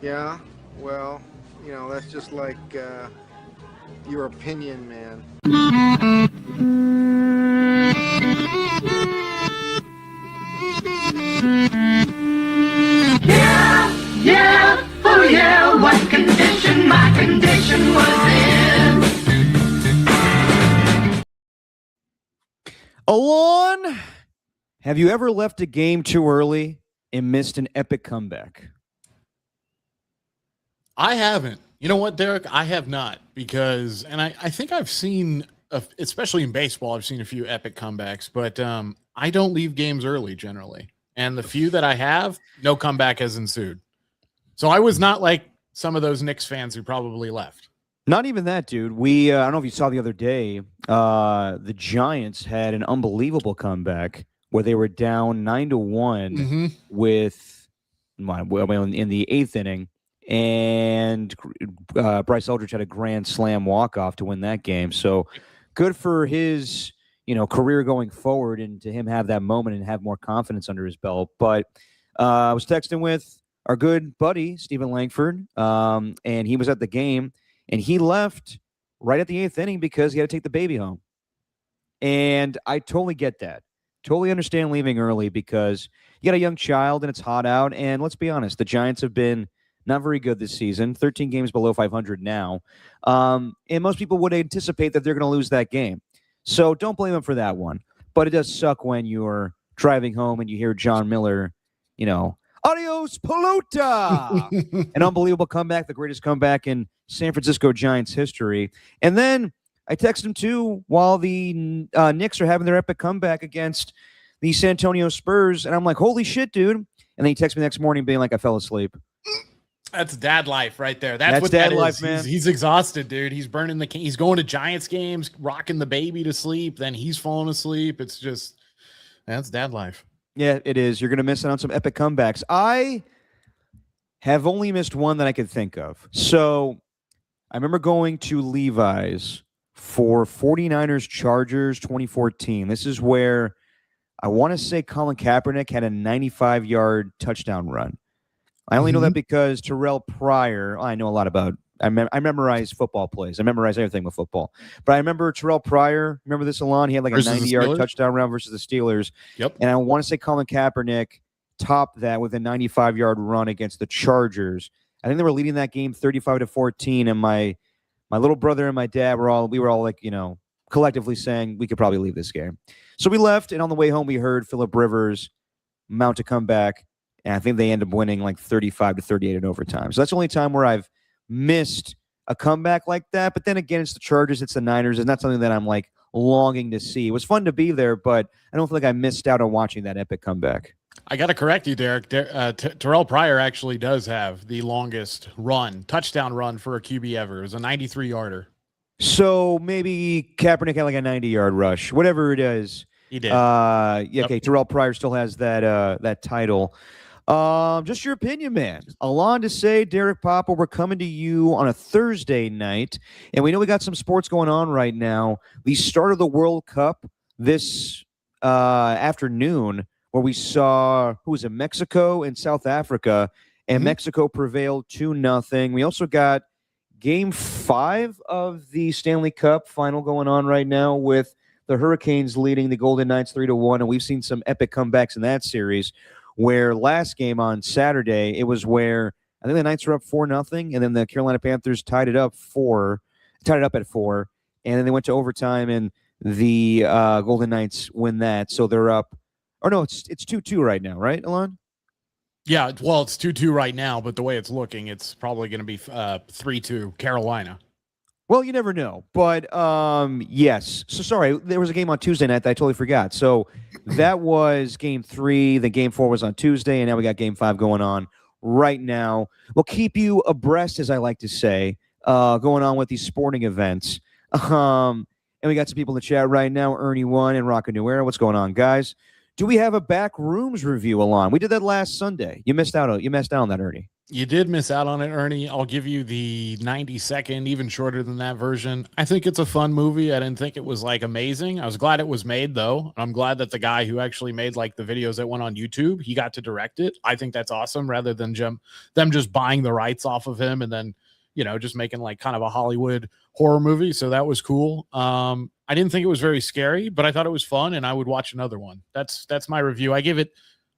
Yeah, well, that's just like your opinion, man. Yeah, yeah, oh yeah, what condition my condition was in. Alon, have you ever left a game too early and missed an epic comeback? I haven't. You know what, Derek? I have not because, and I think I've seen, especially in baseball, I've seen a few epic comebacks, but I don't leave games early generally. And the few that I have, no comeback has ensued. So I was not like some of those Knicks fans who probably left. Not even that, dude. I don't know if you saw the other day, the Giants had an unbelievable comeback where they were down 9-1 with in the eighth inning, and Bryce Eldridge had a grand slam walk-off to win that game. So good for his, career going forward, and to him have that moment and have more confidence under his belt. But I was texting with our good buddy, Stephen Langford, and he was at the game, and he left right at the eighth inning because he had to take the baby home. And I totally get that. Totally understand leaving early because you got a young child and it's hot out. And let's be honest, the Giants have been not very good this season, 13 games below 500 now. And most people would anticipate that they're going to lose that game. So don't blame them for that one. But it does suck when you're driving home and you hear John Miller, adios, Palooza! An unbelievable comeback, the greatest comeback in San Francisco Giants history. And then I text him, too, while the Knicks are having their epic comeback against the San Antonio Spurs. And I'm like, holy shit, dude. And then he texts me the next morning being like, I fell asleep. That's dad life right there. That's what dad that life, is. man. He's exhausted, dude. He's burning he's going to Giants games, rocking the baby to sleep. Then he's falling asleep. It's just, that's dad life. Yeah, it is. You're going to miss out on some epic comebacks. I have only missed one that I could think of. So I remember going to Levi's for 49ers Chargers 2014. This is where I want to say Colin Kaepernick had a 95-yard touchdown run. I only know that because Terrell Pryor, I know a lot about, I memorize football plays. I memorize everything with football. But I remember Terrell Pryor, remember this, Alon? He had like a 90-yard touchdown run versus the Steelers. Yep. And I want to say Colin Kaepernick topped that with a 95-yard run against the Chargers. I think they were leading that game 35-14, and my little brother and my dad were all like, collectively saying we could probably leave this game. So we left, and on the way home we heard Phillip Rivers mount a comeback, and I think they end up winning like 35-38 in overtime. So that's the only time where I've missed a comeback like that. But then again, it's the Chargers, it's the Niners. It's not something that I'm like longing to see. It was fun to be there, but I don't feel like I missed out on watching that epic comeback. I got to correct you, Derek. Terrell Pryor actually does have the longest touchdown run for a QB ever. It was a 93-yarder. So maybe Kaepernick had like a 90-yard rush, whatever it is. He did. Okay. Terrell Pryor still has that title. Just your opinion, man. Alon to say, Derek Papa, we're coming to you on a Thursday night, and we know we got some sports going on right now. The start of the World Cup this afternoon, where we saw Mexico and South Africa, and Mexico prevailed 2-0. We also got Game 5 of the Stanley Cup final going on right now with the Hurricanes leading the Golden Knights 3-1, and we've seen some epic comebacks in that series. Where last game on Saturday, it was where I think the Knights were up 4-0, and then the Carolina Panthers tied it up at 4, and then they went to overtime, and the Golden Knights win that, so they're up. Or no, it's 2-2 right now, right, Alon? Yeah, well, it's 2-2 right now, but the way it's looking, it's probably going to be 3-2 Carolina. Well, you never know. But, yes. So, sorry, there was a game on Tuesday night that I totally forgot. So, that was Game 3. The Game 4 was on Tuesday, and now we got Game 5 going on right now. We'll keep you abreast, as I like to say, going on with these sporting events. And we got some people in the chat right now. Ernie1 and Rocka New Era. What's going on, guys? Do we have a back rooms review, Alon? We did that last Sunday. You missed out on that, Ernie. You did miss out on it, Ernie. I'll give you the 90-second, even shorter than that version. I think it's a fun movie. I didn't think it was like amazing. I was glad it was made though. I'm glad that the guy who actually made like the videos that went on YouTube, he got to direct it. I think that's awesome rather than them just buying the rights off of him and then, just making like kind of a Hollywood horror movie. So that was cool. I didn't think it was very scary, but I thought it was fun and I would watch another one. That's my review. I give it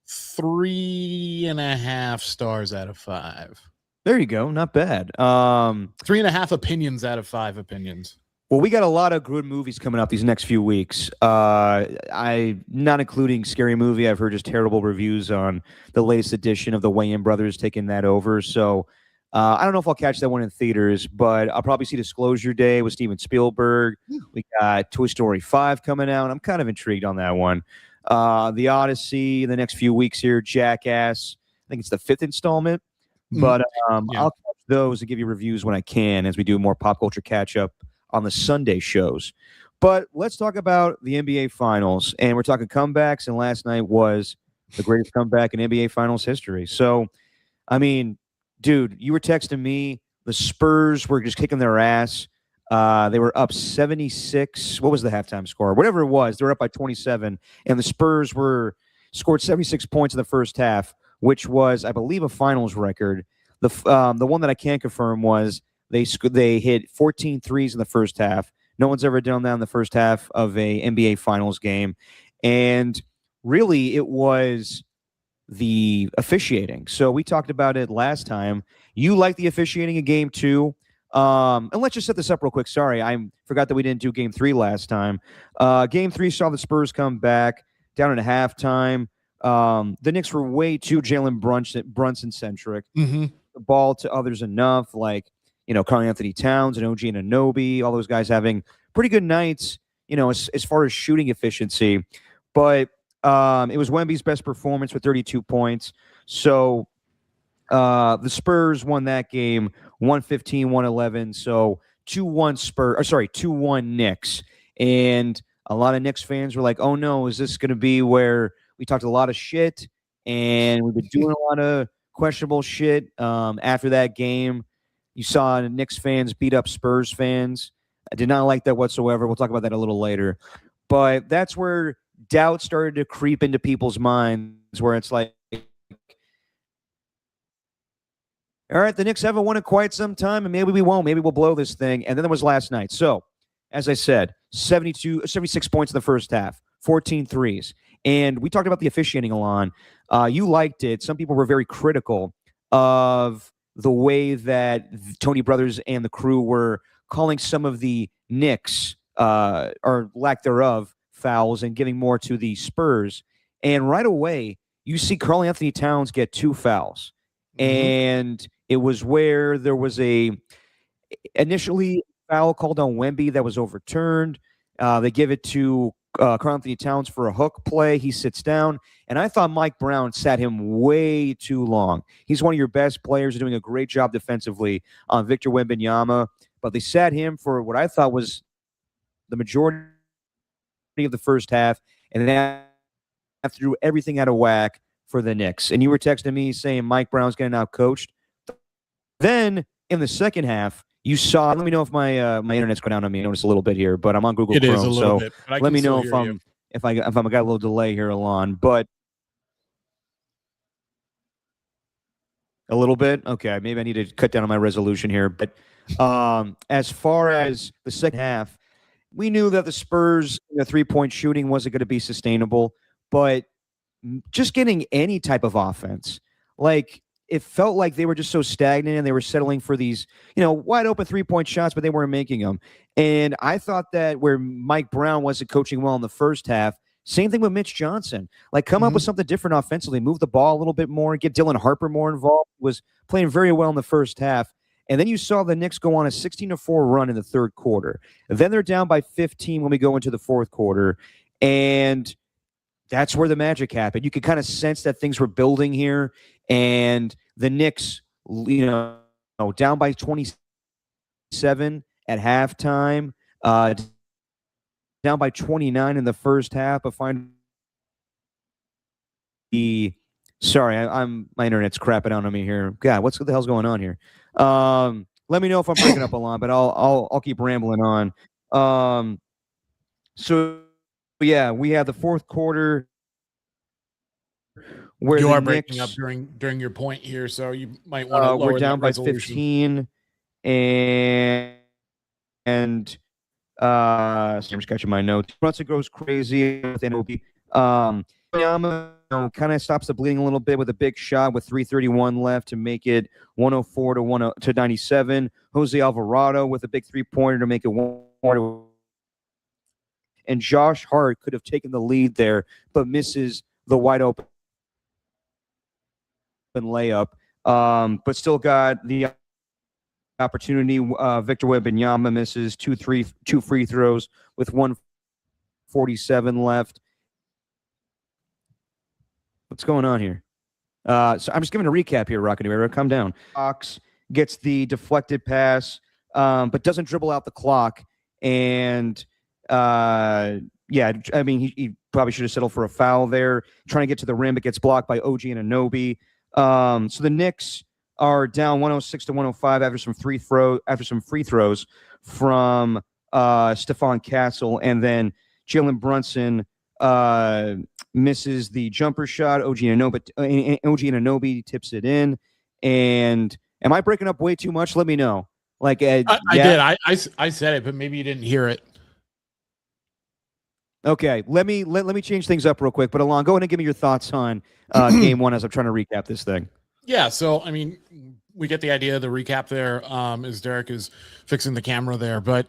3.5 stars out of 5. There you go. Not bad. 3.5 opinions out of 5 opinions. Well, we got a lot of good movies coming up these next few weeks. I not including Scary Movie. I've heard just terrible reviews on the latest edition of the Wayans brothers taking that over. So I don't know if I'll catch that one in theaters, but I'll probably see Disclosure Day with Steven Spielberg. We got Toy Story 5 coming out. I'm kind of intrigued on that one. The Odyssey, the next few weeks here, Jackass. I think it's the 5th installment. But I'll catch those and give you reviews when I can as we do more pop culture catch-up on the Sunday shows. But let's talk about the NBA Finals. And we're talking comebacks, and last night was the greatest comeback in NBA Finals history. So, I mean, dude, you were texting me. The Spurs were just kicking their ass. They were up 76. What was the halftime score? Whatever it was, they were up by 27, and the Spurs scored 76 points in the first half, which was, I believe, a finals record. The one that I can't confirm was they hit 14 threes in the first half. No one's ever done that in the first half of a NBA Finals game, and really, it was the officiating. So we talked about it last time. You like the officiating in Game 2. And let's just set this up real quick. Sorry, I forgot that we didn't do Game 3 last time. Game 3 saw the Spurs come back down at halftime. The Knicks were way too Jalen Brunson centric. The ball to others enough, like Karl Anthony Towns and OG Anunoby, all those guys having pretty good nights. As far as shooting efficiency, but it was Wemby's best performance with 32 points. So the Spurs won that game 115-111. So 2-1 Knicks. And a lot of Knicks fans were like, oh no, is this going to be where we talked a lot of shit and we've been doing a lot of questionable shit? After that game, you saw Knicks fans beat up Spurs fans. I did not like that whatsoever. We'll talk about that a little later. But that's where doubt started to creep into people's minds, where it's like, all right, the Knicks haven't won it quite some time, and maybe we won't. Maybe we'll blow this thing. And then there was last night. So, as I said, 76 points in the first half, 14 threes. And we talked about the officiating, Alon. You liked it. Some people were very critical of the way that Tony Brothers and the crew were calling some of the Knicks, or lack thereof, fouls and giving more to the Spurs. And right away, you see Karl Anthony Towns get 2 fouls. And it was where there was initially foul called on Wemby that was overturned. They give it to Karl Anthony Towns for a hook play. He sits down, and I thought Mike Brown sat him way too long. He's one of your best players, doing a great job defensively on Victor Wembanyama, but they sat him for what I thought was the majority of the first half, and then threw everything out of whack for the Knicks. And you were texting me saying Mike Brown's getting out-coached. Then in the second half, you saw. Let me know if my internet's going down on me. I noticed a little bit here, but I'm on Google Chrome, Is a little bit. Let me know if I got a little delay here, Alon. But a little bit, okay. Maybe I need to cut down on my resolution here. But as far as the second half, we knew that the Spurs' 3-point shooting wasn't going to be sustainable, but just getting any type of offense, like it felt like they were just so stagnant and they were settling for these, wide open 3-point shots, but they weren't making them. And I thought that where Mike Brown wasn't coaching well in the first half, same thing with Mitch Johnson. Like, come up with something different offensively, move the ball a little bit more, get Dylan Harper more involved. Was playing very well in the first half. And then you saw the Knicks go on a 16-4 run in the third quarter. Then they're down by 15 when we go into the fourth quarter. And that's where the magic happened. You could kind of sense that things were building here. And the Knicks, down by 27 at halftime, down by 29 in the first half, but finally Sorry, I'm my internet's crapping out on me here. God, what the hell's going on here? Let me know if I'm breaking up a lot, but I'll keep rambling on. Um, so yeah, we have the fourth quarter where You the are breaking up Knicks during your point here, so you might want to lower we're down that by resolution. 15, and so I'm just catching my notes. Brunson goes crazy with NOB. Yama kind of stops the bleeding a little bit with a big shot with 3:31 left to make it 104 to 97. Jose Alvarado with a big 3-pointer to make it 1. And Josh Hart could have taken the lead there, but misses the wide open layup. But still got the opportunity. Victor Wembanyama misses two free throws with 1:47 left. What's going on here? So I'm just giving a recap here, Rocket Era. Calm down. Fox gets the deflected pass, but doesn't dribble out the clock. And yeah, I mean, he probably should have settled for a foul there. Trying to get to the rim, it gets blocked by OG and Anunoby. So the Knicks are down 106 to 105 after some free throws from Stephon Castle, and then Jalen Brunson misses the jumper shot. OG Anunoby tips it in. And am I breaking up way too much? Let me know. Like I yeah. did. I said it, but maybe you didn't hear it. Okay, let me change things up real quick. But Alon, go ahead and give me your thoughts on game one as I'm trying to recap this thing. Yeah, so I mean, we get the idea. The recap there, as Derek is fixing the camera there, but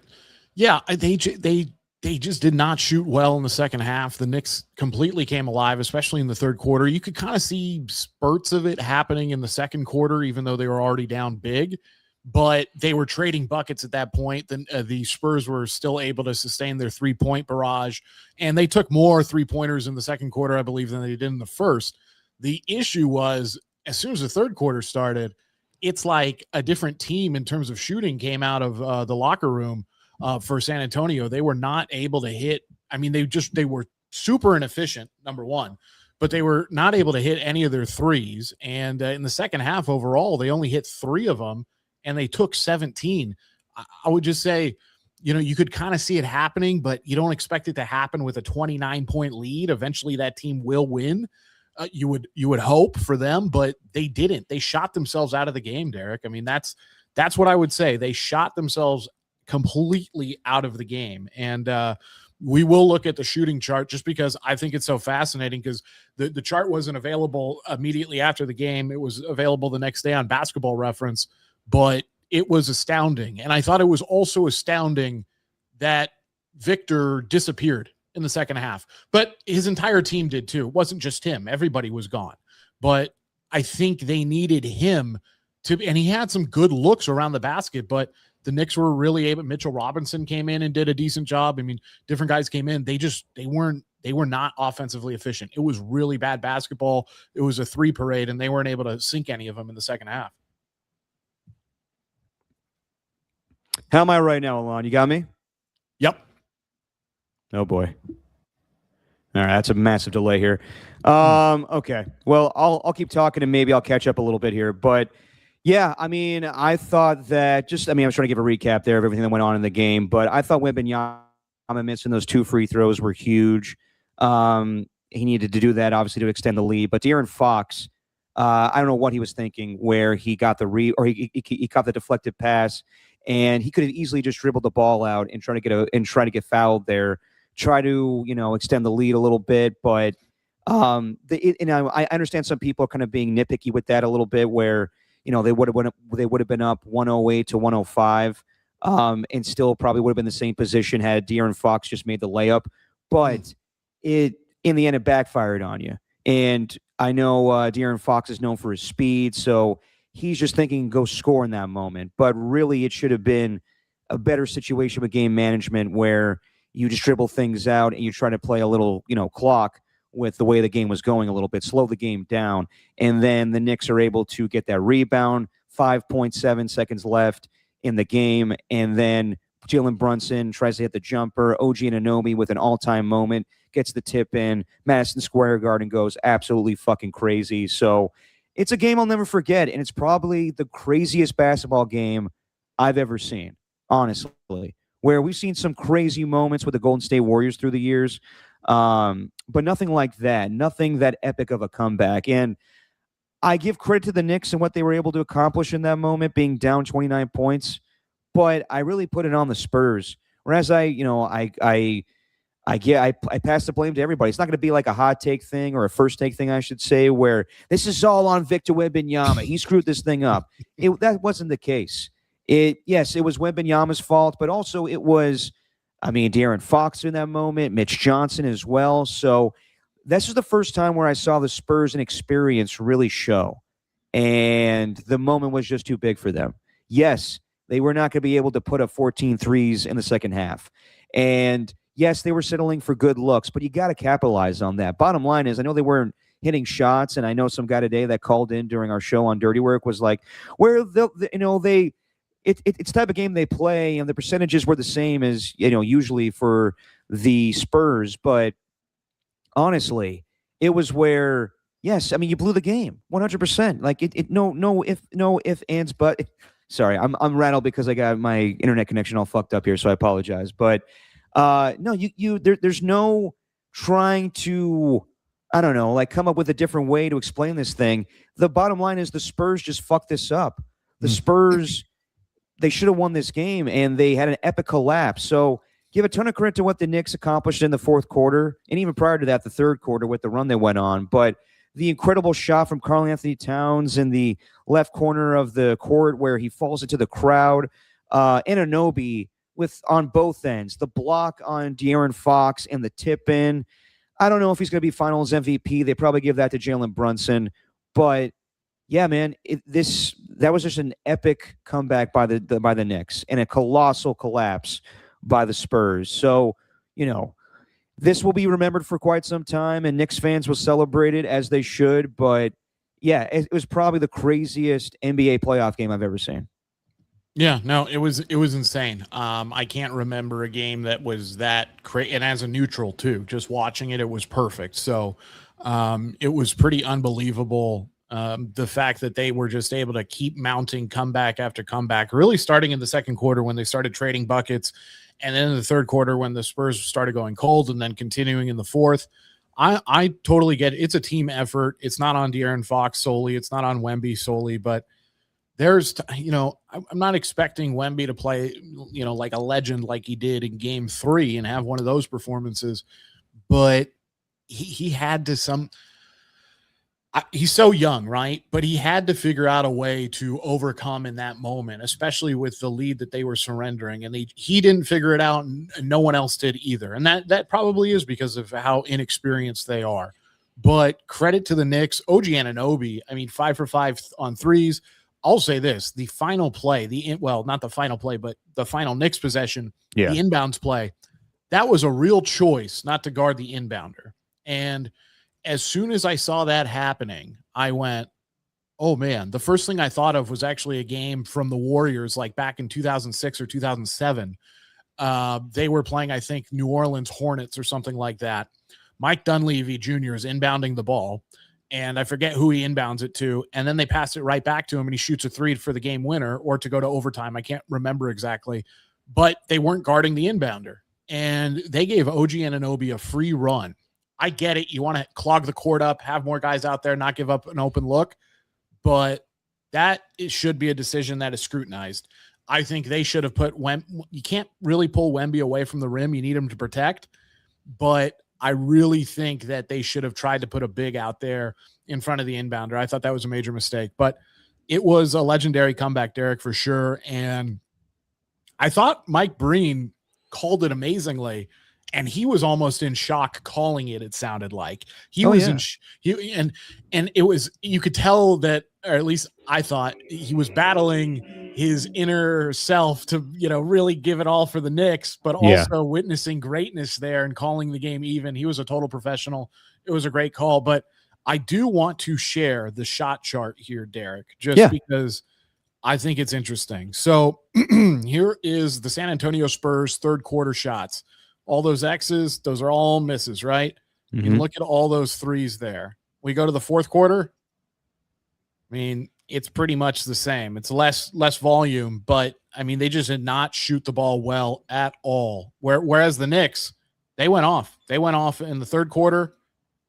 yeah, they just did not shoot well in the second half. The Knicks completely came alive, especially in the third quarter. You could kind of see spurts of it happening in the second quarter, even though they were already down big. But they were trading buckets at that point. Then the Spurs were still able to sustain their 3-point barrage, and they took more 3-pointers in the second quarter, I believe, than they did in the first. The issue was, as soon as the third quarter started, it's like a different team in terms of shooting came out of the locker room for San Antonio. They were not able to hit. I mean, they were super inefficient, number one, but they were not able to hit any of their threes. And in the second half overall, they only hit 3 of them, and they took 17. I would just say, you could kind of see it happening, but you don't expect it to happen with a 29-point lead. Eventually that team will win. You would hope for them, but they didn't. They shot themselves out of the game, Derek. I mean, that's what I would say. They shot themselves completely out of the game. And we will look at the shooting chart just because I think it's so fascinating, because the chart wasn't available immediately after the game. It was available the next day on Basketball Reference, but it was astounding. And I thought it was also astounding that Victor disappeared in the second half, but his entire team did too. It wasn't just him. Everybody was gone, but I think they needed him and he had some good looks around the basket, but the Knicks were really able. Mitchell Robinson came in and did a decent job. I mean, different guys came in. They were not offensively efficient. It was really bad basketball. It was a 3 parade, and they weren't able to sink any of them in the second half. How am I right now, Alon? You got me? Yep. Oh boy. All right, that's a massive delay here. Okay. Well, I'll keep talking and maybe I'll catch up a little bit here. But yeah, I mean, I thought that I was trying to give a recap there of everything that went on in the game, but I thought Wembanyama missing those 2 free throws were huge. He needed to do that, obviously, to extend the lead. But De'Aaron Fox, I don't know what he was thinking, where he got he caught the deflected pass, and he could have easily just dribbled the ball out and try to get fouled there, try to extend the lead a little bit. But I understand some people are kind of being nitpicky with that a little bit, where they would have been up 108 to 105, and still probably would have been the same position had De'Aaron Fox just made the layup. But in the end, it backfired on you. And I know De'Aaron Fox is known for his speed, so he's just thinking go score in that moment. But really, it should have been a better situation with game management, where you just dribble things out and you try to play a little clock with the way the game was going a little bit, slow the game down. And then the Knicks are able to get that rebound, 5.7 seconds left in the game. And then Jalen Brunson tries to hit the jumper. OG Anunoby with an all-time moment gets the tip in. Madison Square Garden goes absolutely fucking crazy. So it's a game I'll never forget, and it's probably the craziest basketball game I've ever seen, honestly, where we've seen some crazy moments with the Golden State Warriors through the years, but nothing like that, nothing that epic of a comeback. And I give credit to the Knicks and what they were able to accomplish in that moment, being down 29 points, but I really put it on the Spurs. Whereas I pass the blame to everybody. It's not going to be like a hot take thing or a first take thing, I should say, where this is all on Victor Wembanyama. He screwed this thing up. That wasn't the case. Yes, it was Wembanyama's fault, but also it was, De'Aaron Fox in that moment, Mitch Johnson as well. So this was the first time where I saw the Spurs and experience really show. And the moment was just too big for them. Yes, they were not going to be able to put up 14 threes in the second half. And yes, they were settling for good looks, but you got to capitalize on that. Bottom line is, I know they weren't hitting shots, and I know some guy today that called in during our show on Dirty Work was like, it's the type of game they play, and the percentages were the same as, usually for the Spurs. But honestly, it was where, yes, you blew the game 100%. Like no if, ands, but. Sorry, I'm rattled because I got my internet connection all fucked up here, so I apologize. But no, there's no trying to, I don't know, like come up with a different way to explain this thing. The bottom line is the Spurs just fucked this up. The Spurs, they should have won this game, and they had an epic collapse. So give a ton of credit to what the Knicks accomplished in the fourth quarter, and even prior to that, the third quarter with the run they went on. But the incredible shot from Karl Anthony Towns in the left corner of the court where he falls into the crowd. Anunoby on both ends, the block on De'Aaron Fox and the tip in. I don't know if he's going to be Finals MVP. They probably give that to Jalen Brunson. But yeah, man, that was just an epic comeback by the Knicks and a colossal collapse by the Spurs. So, this will be remembered for quite some time, and Knicks fans will celebrate it as they should. But yeah, it was probably the craziest NBA playoff game I've ever seen. Yeah, no, it was insane. I can't remember a game that was that crazy, and as a neutral too, just watching it was perfect. So it was pretty unbelievable. The fact that they were just able to keep mounting comeback after comeback, really starting in the second quarter when they started trading buckets, and then in the third quarter when the Spurs started going cold, and then continuing in the fourth. I totally get it. It's a team effort. It's not on De'Aaron Fox solely. It's not on Wemby solely, but I'm not expecting Wemby to play, like a legend like he did in game 3 and have one of those performances, but he had to he's so young, right? But he had to figure out a way to overcome in that moment, especially with the lead that they were surrendering. And he didn't figure it out, and no one else did either. And that probably is because of how inexperienced they are. But credit to the Knicks. OG Anunoby, 5 for 5 on threes. I'll say this, the final play, not the final play, but the final Knicks possession, the inbounds play, that was a real choice not to guard the inbounder. And as soon as I saw that happening, I went, oh man, the first thing I thought of was actually a game from the Warriors, like back in 2006 or 2007. They were playing, I think, New Orleans Hornets or something like that. Mike Dunleavy Jr. is inbounding the ball, and I forget who he inbounds it to, and then they pass it right back to him, and he shoots a 3 for the game winner or to go to overtime. I can't remember exactly, but they weren't guarding the inbounder, and they gave OG Anunoby a free run. I get it. You want to clog the court up, have more guys out there, not give up an open look, but it should be a decision that is scrutinized. I think they should have put you can't really pull Wemby away from the rim. You need him to protect, but I really think that they should have tried to put a big out there in front of the inbounder. I thought that was a major mistake, but it was a legendary comeback, Derek, for sure. And I thought Mike Breen called it amazingly, and he was almost in shock calling it. It sounded like he was and it was, you could tell that, or at least I thought he was battling his inner self to, really give it all for the Knicks, but also witnessing greatness there and calling the game even. He was a total professional. It was a great call, but I do want to share the shot chart here, Derek, because I think it's interesting. So here is the San Antonio Spurs third quarter shots. all those X's, those are all misses, right? You can look at all those threes there. We go to the fourth quarter. I mean, it's pretty much the same. It's less volume, but I mean, they just did not shoot the ball well at all. Whereas the Knicks, they went off. They went off in the third quarter,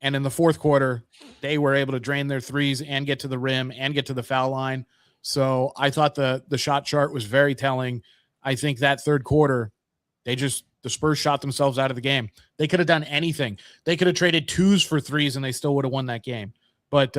and in the fourth quarter, they were able to drain their threes and get to the rim and get to the foul line. So I thought the shot chart was very telling. I think that third quarter, the Spurs shot themselves out of the game. They could have done anything. They could have traded twos for threes, and they still would have won that game. But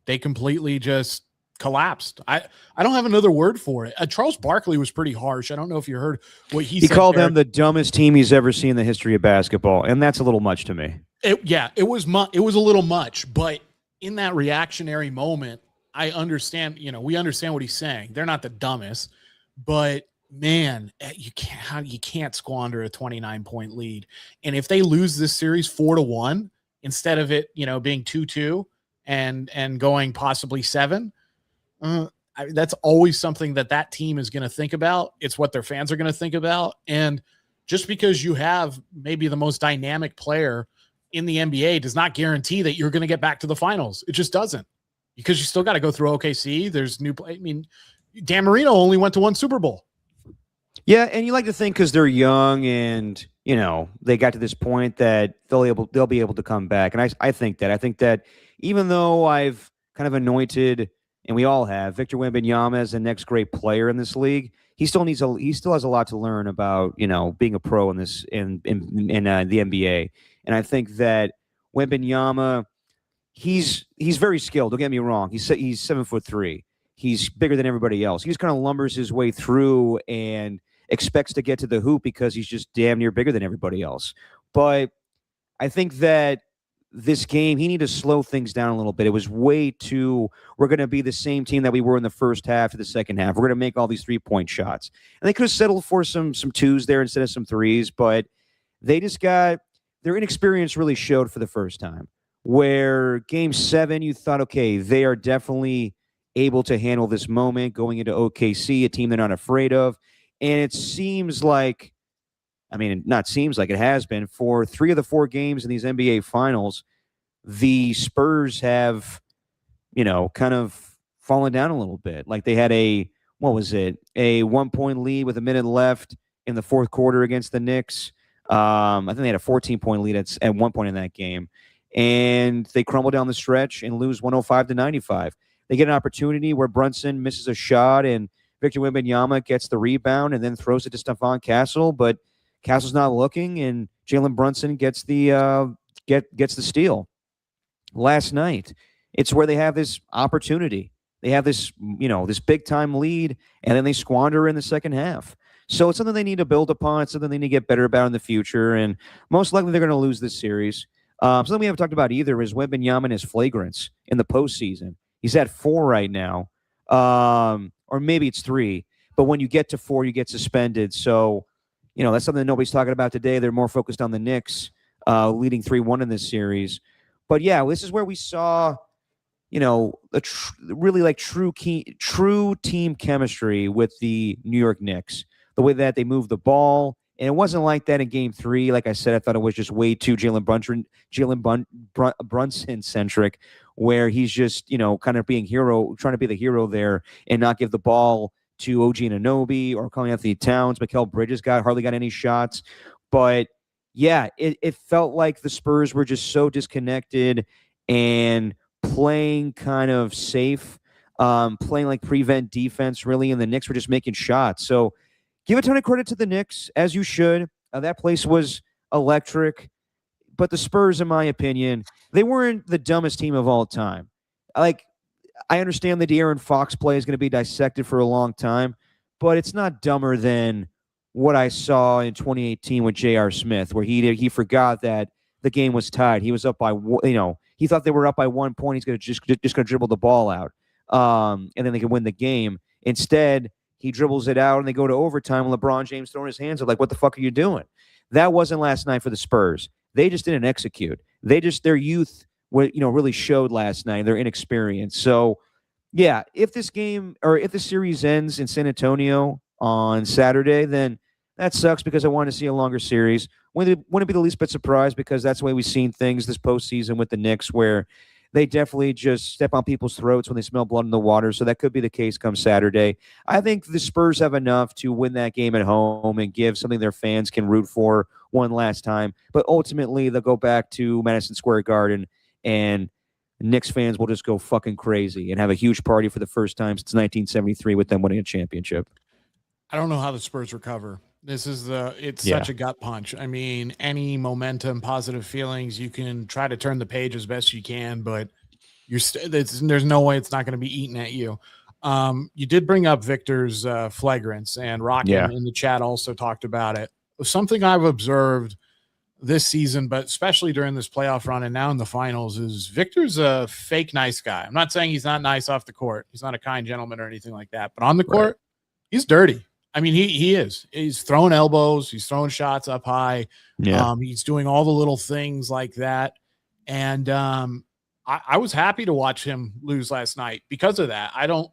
they completely just collapsed. I don't have another word for it. Charles Barkley was pretty harsh. I don't know if you heard what he said. He called them the dumbest team he's ever seen in the history of basketball, and that's a little much to me. It was a little much, but in that reactionary moment, I understand, we understand what he's saying. They're not the dumbest, but man, you can't squander a 29-point lead. And if they lose this series 4-1 instead of it, being 2-2 and going possibly 7, that's always something that team is going to think about. It's what their fans are going to think about. And just because you have maybe the most dynamic player in the NBA does not guarantee that you're going to get back to the finals. It just doesn't, because you still got to go through OKC. There's new play. I mean, Dan Marino only went to one Super Bowl. Yeah, and you like to think because they're young and they got to this point that they'll be able to come back. And I think that even though I've kind of anointed, and we all have, Victor Wembanyama as the next great player in this league, he still has a lot to learn about being a pro in this in the NBA. And I think that Wembanyama, he's very skilled. Don't get me wrong. He's 7'3". He's bigger than everybody else. He just kind of lumbers his way through and expects to get to the hoop because he's just damn near bigger than everybody else. But I think that this game, he needed to slow things down a little bit. It was way too, we're going to be the same team that we were in the first half to the second half. We're going to make all these 3-point shots. And they could have settled for some twos there instead of some threes, but they just got, their inexperience really showed for the first time. Where game 7, you thought, okay, they are definitely able to handle this moment going into OKC, a team they're not afraid of. And it seems like, not seems like, it has been for 3 of the 4 games in these NBA finals, the Spurs have, kind of fallen down a little bit. Like they had a 1-point lead with a minute left in the fourth quarter against the Knicks. I think they had a 14-point lead at one point in that game. And they crumble down the stretch and lose 105-95. They get an opportunity where Brunson misses a shot and Victor Wembanyama gets the rebound and then throws it to Stephon Castle, but Castle's not looking, and Jalen Brunson gets the steal. Last night, it's where they have this opportunity. They have this, this big-time lead, and then they squander in the second half. So it's something they need to build upon. It's something they need to get better about in the future, and most likely they're going to lose this series. Something we haven't talked about either is Wembanyama and his flagrants in the postseason. He's at 4 right now, or maybe it's 3. But when you get to 4, you get suspended. So, that's something that nobody's talking about today. They're more focused on the Knicks leading 3-1 in this series. But, yeah, this is where we saw, really true team chemistry with the New York Knicks. The way that they move the ball. And it wasn't like that in game 3. Like I said, I thought it was just way too Jalen Brunson-centric, where he's just, kind of trying to be the hero there and not give the ball to OG Anunoby or Karl Anthony Towns. Mikal Bridges hardly got any shots. But, yeah, it felt like the Spurs were just so disconnected and playing kind of safe, playing like prevent defense, really, and the Knicks were just making shots. So, give a ton of credit to the Knicks, as you should. That place was electric. But the Spurs, in my opinion, they weren't the dumbest team of all time. I understand the De'Aaron Fox play is going to be dissected for a long time, but it's not dumber than what I saw in 2018 with J.R. Smith, where he forgot that the game was tied. He was up by, he thought they were up by 1 point. He's going to just going to dribble the ball out, and then they can win the game. Instead, he dribbles it out, and they go to overtime. And LeBron James throwing his hands up like, "What the fuck are you doing?" That wasn't last night for the Spurs. They just didn't execute. Their youth, really showed last night. Their inexperience. So, yeah, if this series ends in San Antonio on Saturday, then That sucks because I wanted to see a longer series. Wouldn't be the least bit surprised because that's the way we've seen things this postseason with the Knicks, where they definitely just step on people's throats when they smell blood in the water. So that could be the case come Saturday. I think the Spurs have enough to win that game at home and give something their fans can root for one last time. But ultimately, they'll go back to Madison Square Garden, and Knicks fans will just go fucking crazy and have a huge party for the first time since 1973 with them winning a championship. I don't know how the Spurs recover. It's such a gut punch. I mean, any momentum, positive feelings, you can try to turn the page as best you can, but there's no way it's not going to be eaten at you. You did bring up Victor's flagrants, and Rockin in the chat also talked about it. Something I've observed this season, but especially during this playoff run and now in the finals, is Victor's a fake nice guy. I'm not saying he's not nice off the court. He's not a kind gentleman or anything like that, but on the court, he's dirty. I mean, he is. He's throwing elbows. He's throwing shots up high. Yeah. He's doing all the little things like that. And I was happy to watch him lose last night because of that. I don't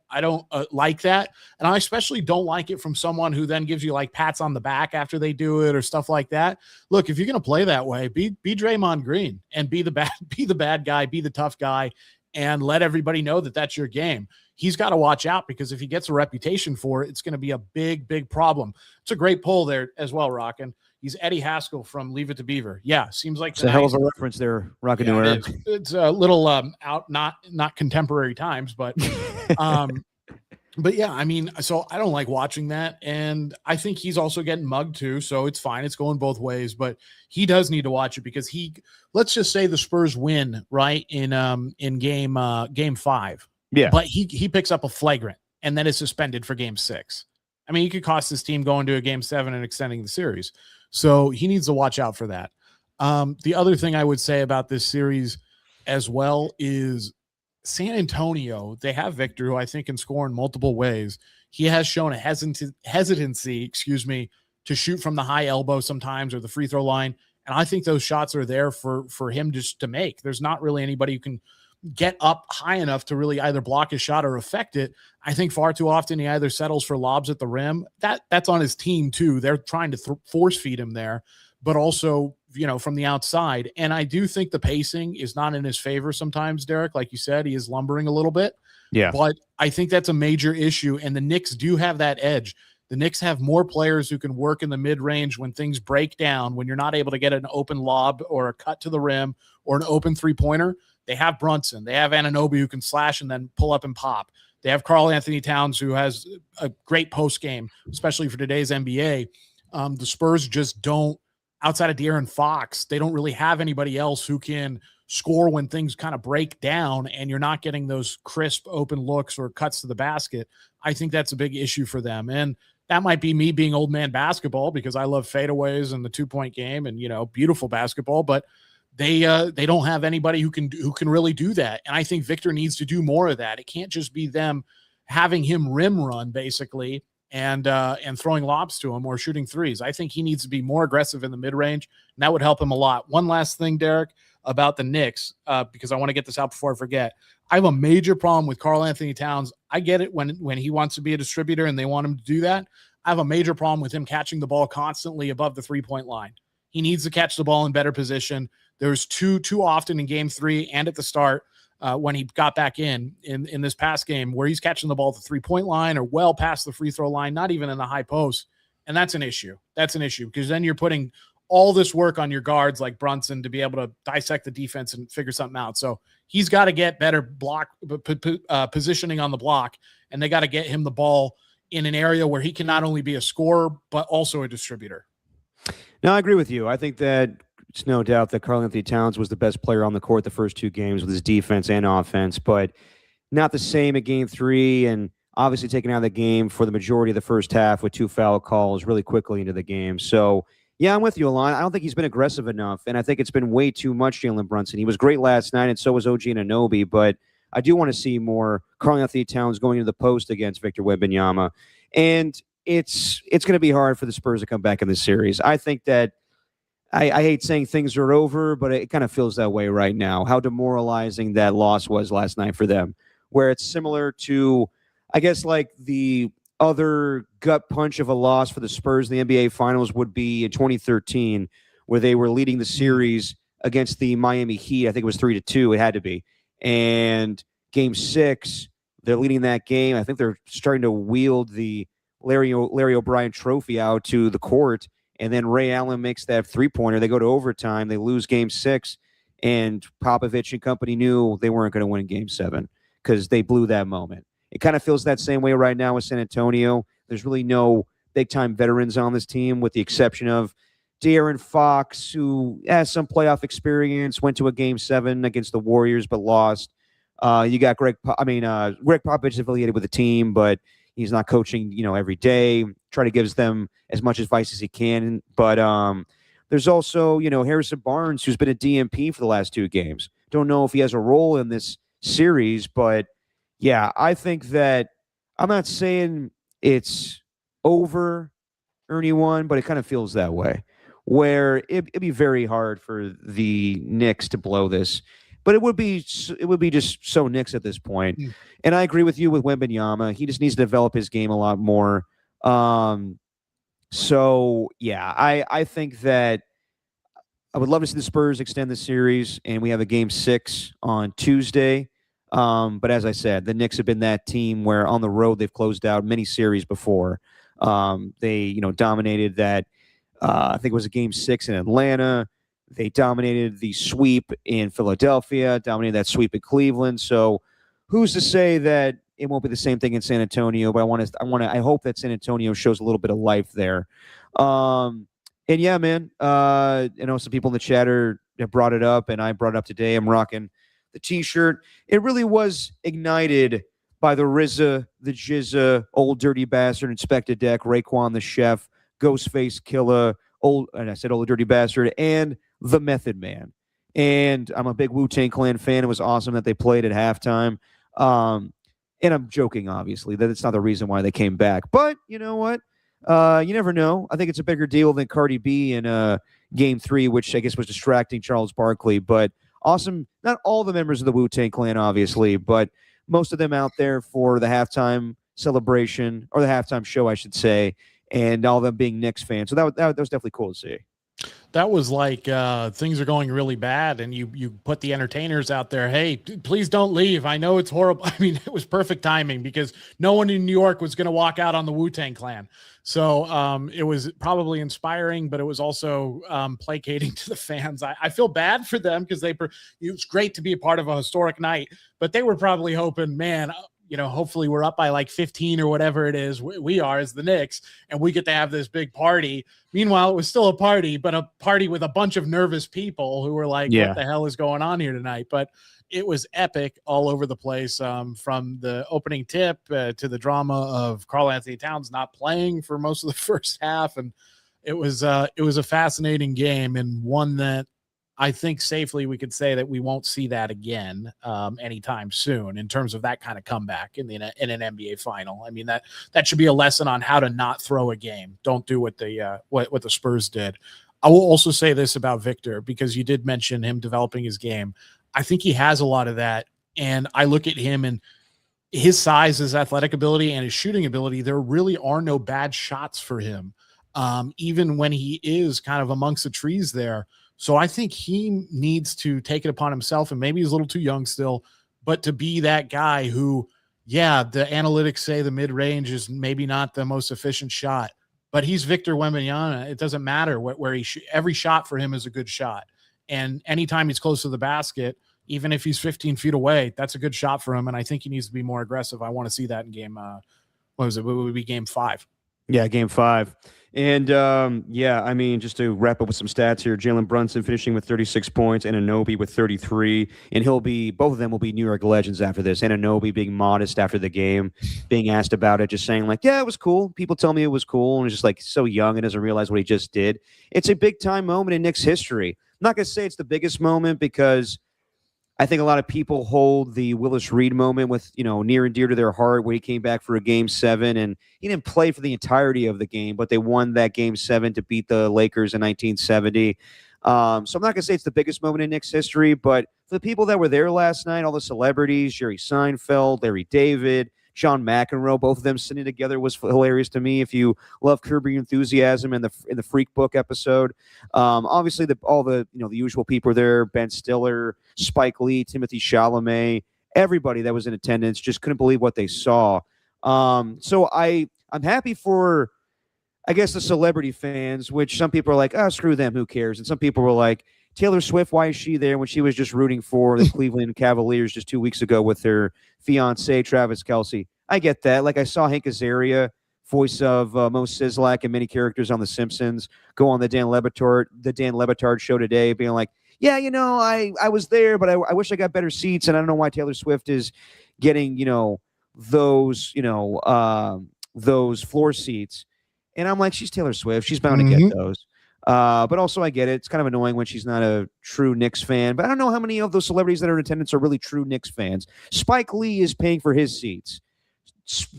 like that. And I especially don't like it from someone who then gives you like pats on the back after they do it or stuff like that. Look, if you're going to play that way, be Draymond Green and be the bad guy, be the tough guy, and let everybody know that that's your game. He's got to watch out because if he gets a reputation for it, it's going to be a big, big problem. It's a great poll there as well, Rockin'. He's Eddie Haskell from Leave It to Beaver. Yeah, seems like it's a hell of a reference there, Rockin' New Era. It's a little out, not contemporary times, but but yeah, I mean, so I don't like watching that, and I think he's also getting mugged too, so it's fine. It's going both ways, but he does need to watch it because let's just say the Spurs win right in game 5. Yeah, but he picks up a flagrant and then is suspended for game 6. I mean, he could cost his team going to a game 7 and extending the series. So he needs to watch out for that. The other thing I would say about this series as well is San Antonio. They have Victor, who I think can score in multiple ways. He has shown a hesitancy, to shoot from the high elbow sometimes or the free throw line. And I think those shots are there for him just to make. There's not really anybody who can get up high enough to really either block his shot or affect it. I think far too often he either settles for lobs at the rim. That's on his team too. They're trying to force feed him there, but also, from the outside. And I do think the pacing is not in his favor sometimes, Derek. Like you said, he is lumbering a little bit. Yeah. But I think that's a major issue. And the Knicks do have that edge. The Knicks have more players who can work in the mid-range when things break down, when you're not able to get an open lob or a cut to the rim or an open three-pointer. They have Brunson. They have Anunoby who can slash and then pull up and pop. They have Karl Anthony Towns, who has a great post game, especially for today's NBA. The Spurs just don't, outside of De'Aaron Fox, they don't really have anybody else who can score when things kind of break down and you're not getting those crisp open looks or cuts to the basket. I think that's a big issue for them. And that might be me being old man basketball because I love fadeaways and the 2-point game and, beautiful basketball, but they don't have anybody who can really do that. And I think Victor needs to do more of that. It can't just be them having him rim run basically and throwing lobs to him or shooting threes. I think he needs to be more aggressive in the mid-range, and that would help him a lot. One last thing, Derek, about the Knicks, because I want to get this out before I forget. I have a major problem with Karl Anthony Towns. I get it when he wants to be a distributor and they want him to do that. I have a major problem with him catching the ball constantly above the 3-point line. He needs to catch the ball in better position. There's too often in game 3 and at the start when he got back in this past game where he's catching the ball at the 3-point line or well past the free throw line, not even in the high post. And that's an issue. That's an issue because then you're putting all this work on your guards like Brunson to be able to dissect the defense and figure something out. So he's got to get better positioning on the block, and they got to get him the ball in an area where he can not only be a scorer but also a distributor. No, I agree with you. I think that it's no doubt that Karl Anthony Towns was the best player on the court the first 2 games with his defense and offense, but not the same at game 3, and obviously taken out of the game for the majority of the first half with 2 foul calls really quickly into the game. So, yeah, I'm with you, Alon. I don't think he's been aggressive enough, and I think it's been way too much Jalen Brunson. He was great last night, and so was OG Anunoby, but I do want to see more Karl Anthony Towns going into the post against Victor Wembanyama, and it's going to be hard for the Spurs to come back in this series. I think that I hate saying things are over, but it kind of feels that way right now, how demoralizing that loss was last night for them, where it's similar to, I guess, like the other gut punch of a loss for the Spurs in the NBA Finals would be in 2013, where they were leading the series against the Miami Heat. I think it was 3-2. It had to be. And Game 6, they're leading that game. I think they're starting to wield the Larry O'Brien trophy out to the court, and then Ray Allen makes that three-pointer. They go to overtime. They lose Game 6, and Popovich and company knew they weren't going to win Game 7 because they blew that moment. It kind of feels that same way right now with San Antonio. There's really no big-time veterans on this team, with the exception of De'Aaron Fox, who has some playoff experience, went to a Game 7 against the Warriors but lost. You got Greg Popovich is affiliated with the team, but he's not coaching, every day. Try to give them as much advice as he can. But there's also, Harrison Barnes, who's been a DMP for the last 2 games. Don't know if he has a role in this series, but yeah, I think that I'm not saying it's over Ernie one, but it kind of feels that way, where it'd be very hard for the Knicks to blow this. But it would be just so Knicks at this point. And I agree with you with Wembanyama. He just needs to develop his game a lot more. So, yeah, I think that I would love to see the Spurs extend the series, and we have a Game 6 on Tuesday. But as I said, the Knicks have been that team where on the road they've closed out many series before. They, dominated that. I think it was a Game 6 in Atlanta. They dominated the sweep in Philadelphia, dominated that sweep in Cleveland. So who's to say that it won't be the same thing in San Antonio? But I hope that San Antonio shows a little bit of life there. And yeah, man, I know some people in the chat have brought it up, and I brought it up today. I'm rocking the T-shirt. It really was ignited by the RZA, the Jizza, Old Dirty Bastard, Inspector Deck, Raekwon the Chef, Ghostface Killer, Old Dirty Bastard, and the Method Man. And I'm a big Wu-Tang Clan fan. It was awesome that they played at halftime. And I'm joking, obviously, that it's not the reason why they came back. But you know what? You never know. I think it's a bigger deal than Cardi B in Game 3, which I guess was distracting Charles Barkley. But awesome. Not all the members of the Wu-Tang Clan, obviously, but most of them out there for the halftime celebration, or the halftime show, I should say, and all of them being Knicks fans. So that was definitely cool to see. That was like things are going really bad, and you put the entertainers out there. Hey, please don't leave. I know it's horrible. I mean, it was perfect timing because no one in New York was going to walk out on the Wu-Tang Clan. So it was probably inspiring, but it was also placating to the fans. I feel bad for them because it was great to be a part of a historic night, but they were probably hoping, man, hopefully we're up by like 15 or whatever it is. We are as the Knicks, and we get to have this big party. Meanwhile, it was still a party, but a party with a bunch of nervous people who were like, what the hell is going on here tonight? But it was epic all over the place, from the opening tip to the drama of Karl Anthony Towns not playing for most of the first half. And it was a fascinating game, and one that I think safely we could say that we won't see that again anytime soon in terms of that kind of comeback in an NBA final. I mean, that should be a lesson on how to not throw a game. Don't do what the Spurs did. I will also say this about Victor, because you did mention him developing his game. I think he has a lot of that, and I look at him and his size, his athletic ability, and his shooting ability. There really are no bad shots for him, even when he is kind of amongst the trees there. So I think he needs to take it upon himself, and maybe he's a little too young still, but to be that guy who, yeah, the analytics say the mid-range is maybe not the most efficient shot, but he's Victor Wembanyama. It doesn't matter where every shot for him is a good shot. And anytime he's close to the basket, even if he's 15 feet away, that's a good shot for him. And I think he needs to be more aggressive. I want to see that in game, what would be Game 5? Yeah, Game 5. And, I mean, just to wrap up with some stats here, Jalen Brunson finishing with 36 points, and Anunoby with 33. And both of them will be New York legends after this. And Anunoby being modest after the game, being asked about it, just saying like, yeah, it was cool. People tell me it was cool. And it's just like so young and doesn't realize what he just did. It's a big time moment in Knicks history. I'm not going to say it's the biggest moment, because I think a lot of people hold the Willis Reed moment with, near and dear to their heart, where he came back for a Game 7, and he didn't play for the entirety of the game, but they won that Game 7 to beat the Lakers in 1970. So I'm not going to say it's the biggest moment in Knicks history, but for the people that were there last night, all the celebrities, Jerry Seinfeld, Larry David, John McEnroe, both of them sitting together was hilarious to me. If you love Curb Your Enthusiasm and the Freak Book episode, obviously all the the usual people are there: Ben Stiller, Spike Lee, Timothy Chalamet, everybody that was in attendance just couldn't believe what they saw. So I'm happy for, I guess, the celebrity fans, which some people are like, oh, screw them, who cares? And some people were like, Taylor Swift, why is she there when she was just rooting for the Cleveland Cavaliers just 2 weeks ago with her fiance, Travis Kelce? I get that. Like, I saw Hank Azaria, voice of Mo Sizlak and many characters on The Simpsons, go on the Dan Le Batard show today, being like, yeah, I was there, but I wish I got better seats, and I don't know why Taylor Swift is getting, those floor seats. And I'm like, she's Taylor Swift. She's bound to get those. But also, I get it. It's kind of annoying when she's not a true Knicks fan. But I don't know how many of those celebrities that are in attendance are really true Knicks fans. Spike Lee is paying for his seats.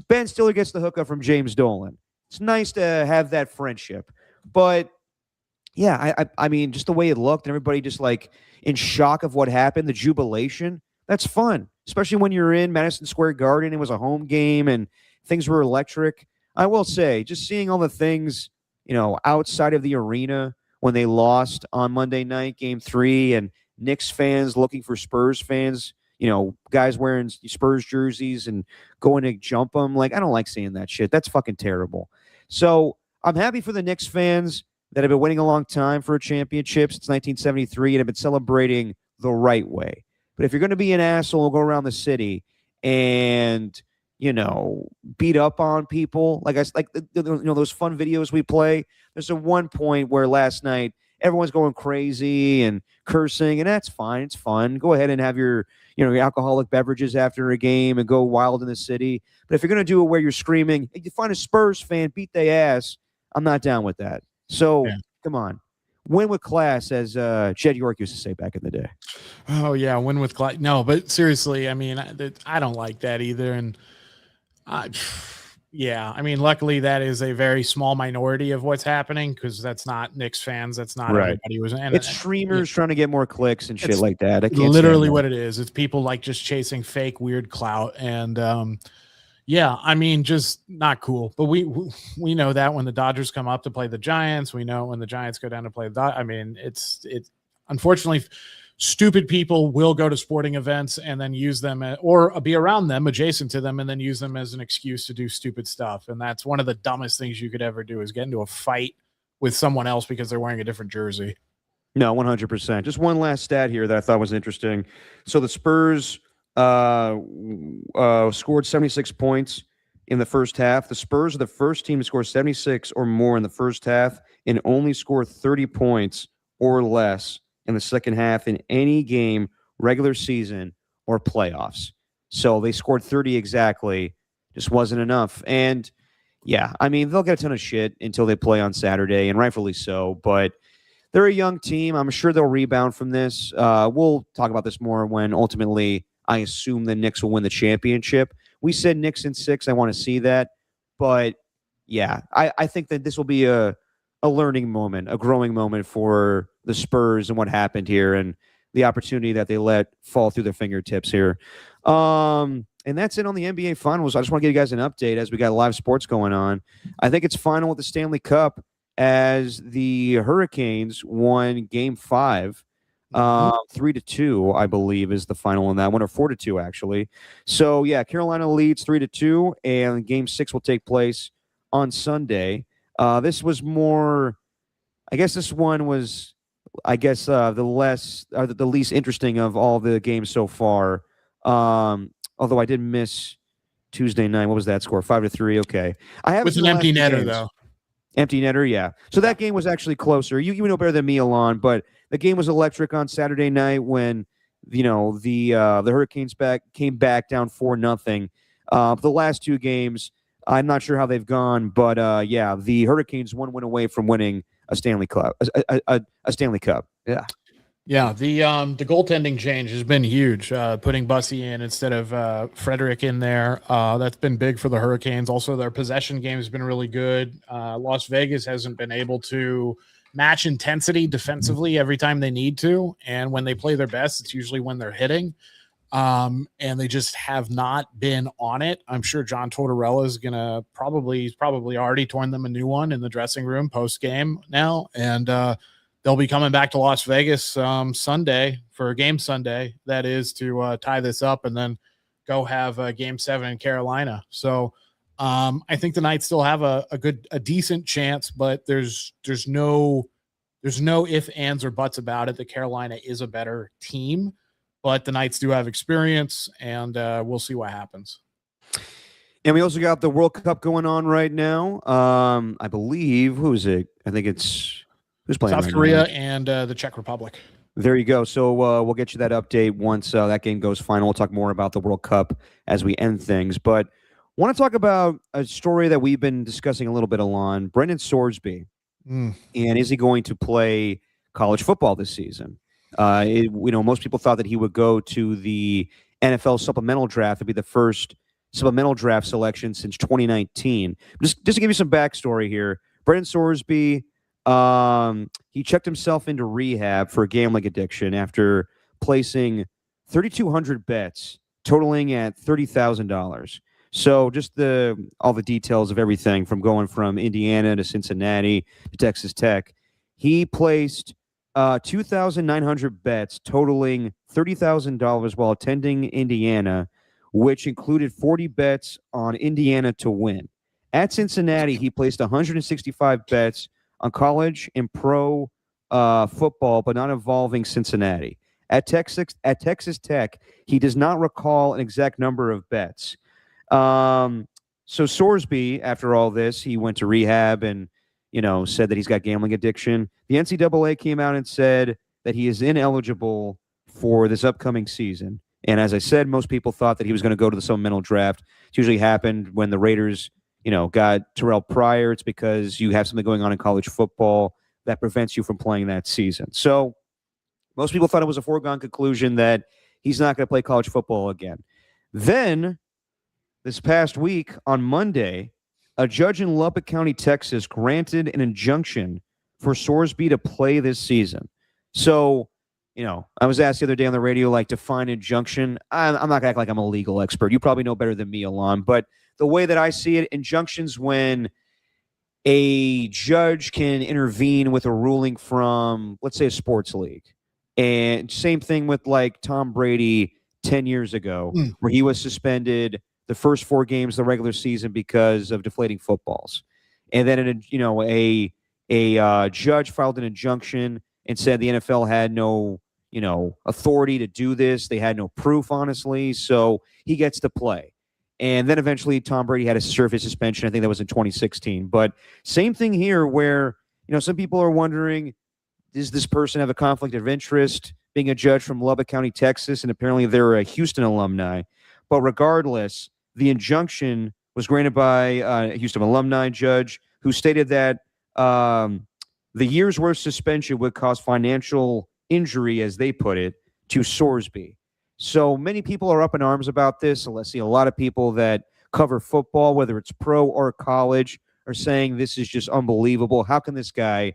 Ben Stiller gets the hookup from James Dolan. It's nice to have that friendship. But, yeah, I mean, just the way it looked and everybody just, like, in shock of what happened, the jubilation, that's fun. Especially when you're in Madison Square Garden. It was a home game and things were electric. I will say, just seeing all the things, outside of the arena when they lost on Monday night, Game 3, and Knicks fans looking for Spurs fans, guys wearing Spurs jerseys and going to jump them. Like, I don't like seeing that shit. That's fucking terrible. So I'm happy for the Knicks fans that have been waiting a long time for a championship since 1973 and have been celebrating the right way. But if you're going to be an asshole, go around the city and beat up on people. Like those fun videos we play. There's a one point where last night everyone's going crazy and cursing, and that's fine. It's fun. Go ahead and have your alcoholic beverages after a game and go wild in the city. But if you're going to do it where you're screaming, if you find a Spurs fan, beat their ass, I'm not down with that. So Come on. Win with class, as Jed York used to say back in the day. Oh, yeah, win with class. No, but seriously, I mean, I don't like that either. And I mean, luckily that is a very small minority of what's happening because that's not Knicks fans. That's not everybody who's in. It's streamers trying to get more clicks and shit like that. I can't literally what it is. It's people like just chasing fake weird clout. And I mean, just not cool. But we know that when the Dodgers come up to play the Giants, we know when the Giants go down to play the Dodgers. I mean, it's unfortunately stupid people will go to sporting events and then use them or be around them, adjacent to them, and then use them as an excuse to do stupid stuff. And that's one of the dumbest things you could ever do is get into a fight with someone else because they're wearing a different jersey. No, 100%. Just one last stat here that I thought was interesting. So the Spurs scored 76 points in the first half. The Spurs are the first team to score 76 or more in the first half and only score 30 points or less in the second half in any game, regular season or playoffs. So they scored 30 exactly. Just wasn't enough. And I mean, they'll get a ton of shit until they play on Saturday, and rightfully so. But they're a young team. I'm sure they'll rebound from this. We'll talk about this more when ultimately I assume the Knicks will win the championship. We said Knicks in 6. I want to see that. But I think that this will be a learning moment, a growing moment for the Spurs and what happened here and the opportunity that they let fall through their fingertips here. And that's it on the NBA Finals. I just want to give you guys an update as we got live sports going on. I think it's final with the Stanley Cup as the Hurricanes won Game 5. 3-2, I believe, is the final on that one, or 4-2, actually. So, Carolina leads 3-2, and Game 6 will take place on Sunday. This was more, I guess this one was, the least interesting of all the games so far. Although I did miss Tuesday night. What was that score? 5-3. Okay. I have with an empty netter, though. Empty netter, yeah. So that game was actually closer. You know better than me, Alon, but the game was electric on Saturday night when the Hurricanes came back down 4-0. The last two games, I'm not sure how they've gone, but the Hurricanes one win away from winning a Stanley Cup. A Stanley Cup. Yeah. Yeah, the goaltending change has been huge. Putting Bussy in instead of Frederick in there, that's been big for the Hurricanes. Also, their possession game has been really good. Las Vegas hasn't been able to match intensity defensively every time they need to, and when they play their best, it's usually when they're hitting. and they just have not been on it. I'm sure John Tortorella is going to he's probably already torn them a new one in the dressing room post game now. And they'll be coming back to Las Vegas Sunday for game Sunday. That is to tie this up and then go have game 7 in Carolina. So I think the Knights still have a decent chance, but there's no if, ands, or buts about it. The Carolina is a better team, but the Knights do have experience, and we'll see what happens. And we also got the World Cup going on right now. I believe, who is it? I think it's who's playing South right Korea now? and the Czech Republic. There you go. So we'll get you that update once that game goes final. We'll talk more about the World Cup as we end things. But I want to talk about a story that we've been discussing a little bit, Alon. Brendan Sorsby. And is he going to play college football this season? Most people thought that he would go to the NFL supplemental draft. It'd be the first supplemental draft selection since 2019. Just to give you some backstory here, Brendan Sorsby, he checked himself into rehab for gambling addiction after placing 3,200 bets totaling at $30,000. So just all the details of everything from going from Indiana to Cincinnati to Texas Tech. He placed 2,900 bets totaling $30,000 while attending Indiana, which included 40 bets on Indiana to win. At Cincinnati, he placed 165 bets on college and pro football, but not involving Cincinnati. At Texas Tech, he does not recall an exact number of bets. So Sorsby, after all this, he went to rehab and, said that he's got gambling addiction. The NCAA came out and said that he is ineligible for this upcoming season. And as I said, most people thought that he was going to go to the supplemental draft. It usually happened when the Raiders, got Terrell Pryor. It's because you have something going on in college football that prevents you from playing that season. So most people thought it was a foregone conclusion that he's not going to play college football again. Then this past week, on Monday, a judge in Lubbock County, Texas, granted an injunction for Sorsby to play this season. So, I was asked the other day on the radio, define injunction. I'm not going to act like I'm a legal expert. You probably know better than me, Alon. But the way that I see it, injunctions when a judge can intervene with a ruling from, let's say, a sports league. And same thing with, Tom Brady 10 years ago, where he was suspended the first 4 games of the regular season because of deflating footballs. And then, a judge filed an injunction and said the NFL had no, authority to do this. They had no proof, honestly. So he gets to play. And then eventually Tom Brady had to serve his suspension. I think that was in 2016. But same thing here where, some people are wondering, does this person have a conflict of interest being a judge from Lubbock County, Texas? And apparently they're a Houston alumni. But regardless, the injunction was granted by a Houston alumni judge who stated that the year's worth suspension would cause financial injury, as they put it, to Sorsby. So many people are up in arms about this. So let's see, a lot of people that cover football, whether it's pro or college, are saying this is just unbelievable. How can this guy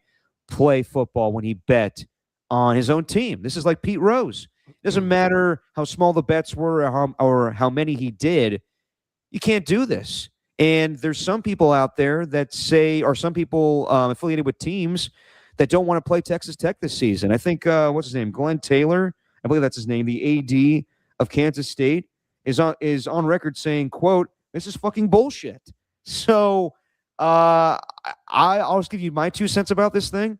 play football when he bet on his own team? This is like Pete Rose. It doesn't matter how small the bets were or how many he did. You can't do this. And there's some people out there that say, or some people affiliated with teams that don't want to play Texas Tech this season. I think, what's his name? Glenn Taylor, I believe that's his name, the AD of Kansas State, is on record saying, quote, "This is fucking bullshit." So I'll just give you my 2 cents about this thing.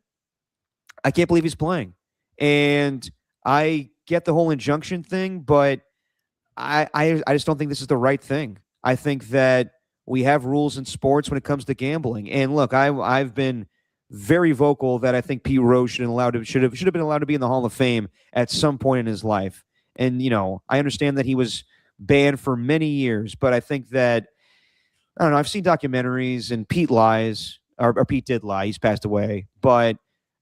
I can't believe he's playing. And I get the whole injunction thing, but I just don't think this is the right thing. I think that we have rules in sports when it comes to gambling. And look, I've been very vocal that I think Pete Rose should have been allowed to be in the Hall of Fame at some point in his life. And I understand that he was banned for many years, but I think that, I don't know, I've seen documentaries and Pete lies, or Pete did lie. He's passed away. But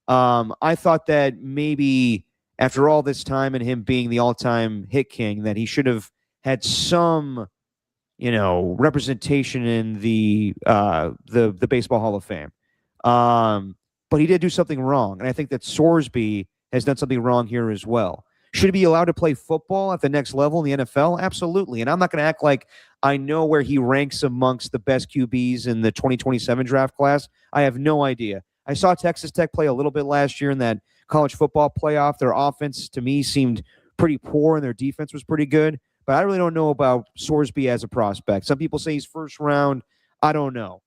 I thought that maybe after all this time and him being the all-time hit king, that he should have had some, representation in the Baseball Hall of Fame. But he did do something wrong. And I think that Sorsby has done something wrong here as well. Should he be allowed to play football at the next level in the NFL? Absolutely. And I'm not going to act like I know where he ranks amongst the best QBs in the 2027 draft class. I have no idea. I saw Texas Tech play a little bit last year in that college football playoff. Their offense, to me, seemed pretty poor, and their defense was pretty good. But I really don't know about Sorsby as a prospect. Some people say he's first round. I don't know.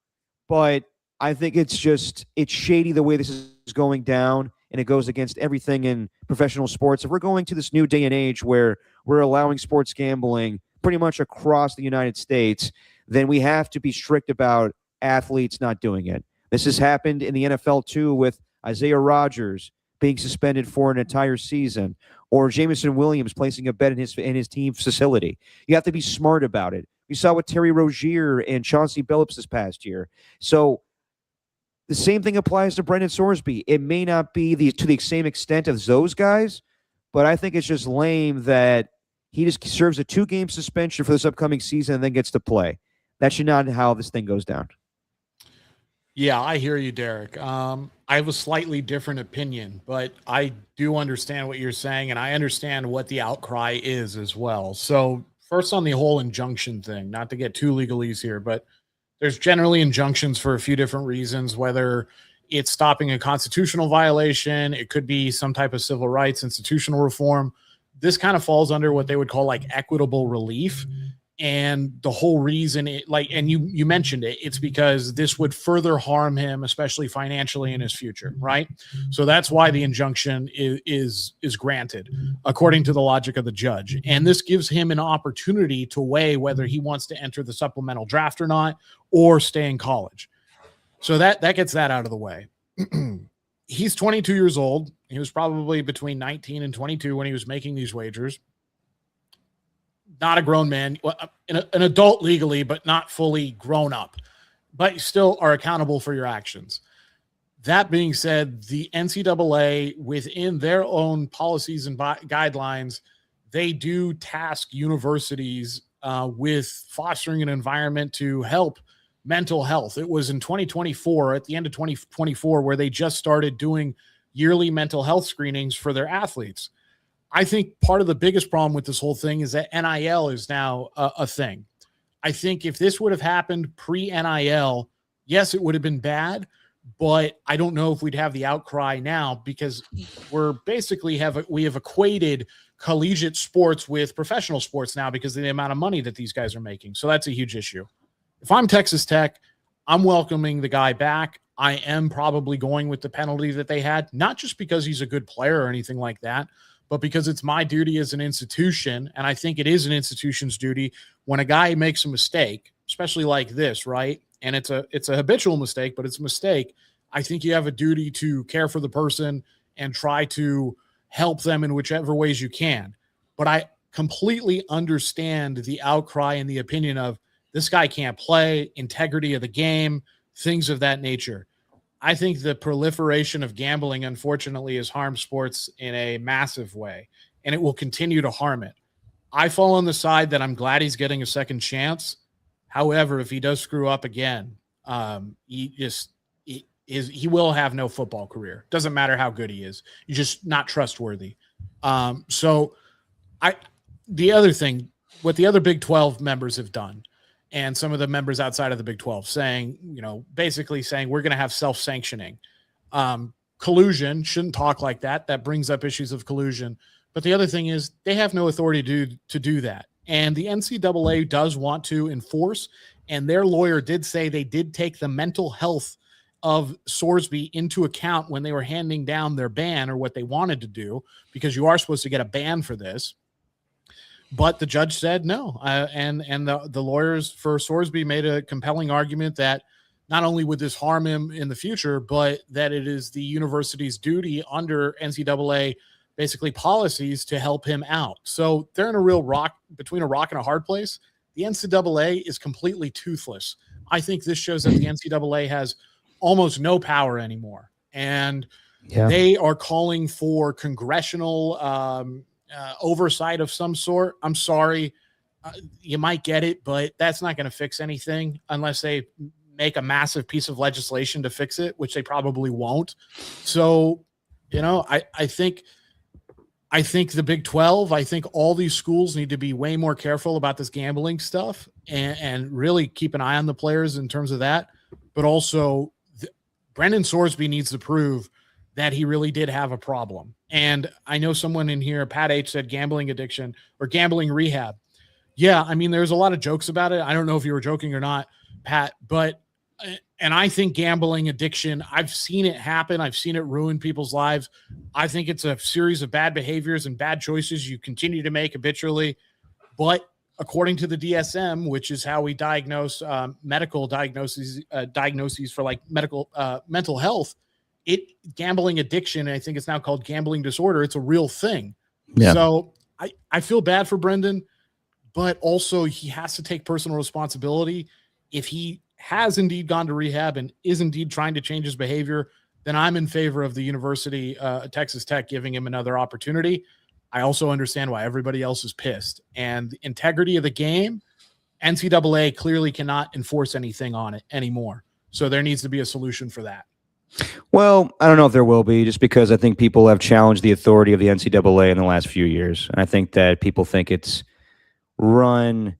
But I think it's shady the way this is going down, and it goes against everything in professional sports. If we're going to this new day and age where we're allowing sports gambling pretty much across the United States, then we have to be strict about athletes not doing it. This has happened in the NFL too, with Isaiah Rodgers being suspended for an entire season, or Jameson Williams placing a bet in his team's facility. You have to be smart about it. We saw with Terry Rozier and Chauncey Billups this past year. So the same thing applies to Brendan Sorsby. It may not be to the same extent as those guys, but I think it's just lame that he just serves a 2-game suspension for this upcoming season and then gets to play. That should not be how this thing goes down. Yeah, I hear you, Derek. I have a slightly different opinion, but I do understand what you're saying, and I understand what the outcry is as well. So first on the whole injunction thing, not to get too legalese here, but there's generally injunctions for a few different reasons, whether it's stopping a constitutional violation, it could be some type of civil rights, institutional reform. This kind of falls under what they would call like equitable relief. And the whole reason and you mentioned it, it's because this would further harm him, especially financially in his future, right? So that's why the injunction is granted, according to the logic of the judge. And this gives him an opportunity to weigh whether he wants to enter the supplemental draft or not, or stay in college. So that gets that out of the way. He's 22 years old. He was probably between 19 and 22 when he was making these wagers. Not a grown man, an adult legally, but not fully grown up, but you still are accountable for your actions. That being said, the NCAA, within their own policies and guidelines, they do task universities with fostering an environment to help mental health. It was in 2024, at the end of 2024, where they just started doing yearly mental health screenings for their athletes. I think part of the biggest problem with this whole thing is that NIL is now a thing. I think if this would have happened pre-NIL, yes, it would have been bad, but I don't know if we'd have the outcry now, because we have equated collegiate sports with professional sports now because of the amount of money that these guys are making. So that's a huge issue. If I'm Texas Tech, I'm welcoming the guy back. I am probably going with the penalty that they had, not just because he's a good player or anything like that, but because it's my duty as an institution, and I think it is an institution's duty when a guy makes a mistake, especially like this, right? And it's a habitual mistake, but it's a mistake. I think you have a duty to care for the person and try to help them in whichever ways you can. But I completely understand the outcry and the opinion of this guy can't play, integrity of the game, things of that nature. I think the proliferation of gambling, unfortunately, has harmed sports in a massive way, and it will continue to harm it. I fall on the side that I'm glad he's getting a second chance. However, if he does screw up again, he will have no football career. Doesn't matter how good he is. He's just not trustworthy. The other thing, what the other Big 12 members have done, and some of the members outside of the Big 12 saying, basically saying we're going to have self-sanctioning. Collusion, shouldn't talk like that. That brings up issues of collusion. But the other thing is they have no authority to do that. And the NCAA does want to enforce, and their lawyer did say they did take the mental health of Sorsby into account when they were handing down their ban, or what they wanted to do, because you are supposed to get a ban for this. But the judge said no, and the lawyers for Sorsby made a compelling argument that not only would this harm him in the future, but that it is the university's duty under NCAA basically policies to help him out. So they're in a real between a rock and a hard place. The NCAA is completely toothless. I think this shows that the NCAA has almost no power anymore, and they are calling for congressional oversight of some sort. I'm sorry, you might get it, but that's not going to fix anything unless they make a massive piece of legislation to fix it, which they probably won't. So, I think I think the Big 12, I think all these schools need to be way more careful about this gambling stuff and really keep an eye on the players in terms of that. But also, Brendan Sorsby needs to prove that he really did have a problem. And I know someone in here, Pat H, said gambling addiction or gambling rehab. Yeah, I mean, there's a lot of jokes about it. I don't know if you were joking or not, Pat, but and I think gambling addiction, I've seen it happen. I've seen it ruin people's lives. I think it's a series of bad behaviors and bad choices you continue to make habitually. But according to the DSM, which is how we diagnose medical diagnoses for like mental health, gambling addiction, I think it's now called gambling disorder. It's a real thing. Yeah. So I feel bad for Brendan, but also he has to take personal responsibility. If he has indeed gone to rehab and is indeed trying to change his behavior, then I'm in favor of the University, Texas Tech, giving him another opportunity. I also understand why everybody else is pissed. And the integrity of the game, NCAA clearly cannot enforce anything on it anymore. So there needs to be a solution for that. Well, I don't know if there will be, just because I think people have challenged the authority of the NCAA in the last few years. And I think that people think it's run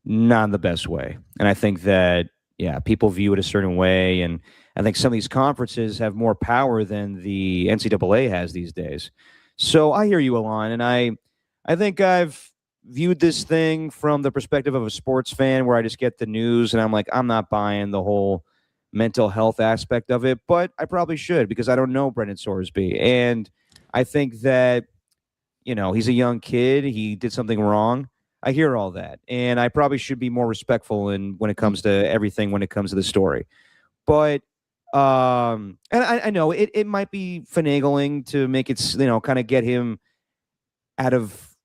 not in the best way. And I think that, yeah, people view it a certain way. And I think some of these conferences have more power than the NCAA has these days. So I hear you, Alon. And I think I've viewed this thing from the perspective of a sports fan, where I just get the news and I'm like, I'm not buying the whole mental health aspect of it, but I probably should, because I don't know Brendan Sorsby. And I think that, he's a young kid. He did something wrong. I hear all that, and I probably should be more respectful when it comes to everything, when it comes to the story. But and I know it might be finagling to make it, kind of get him out of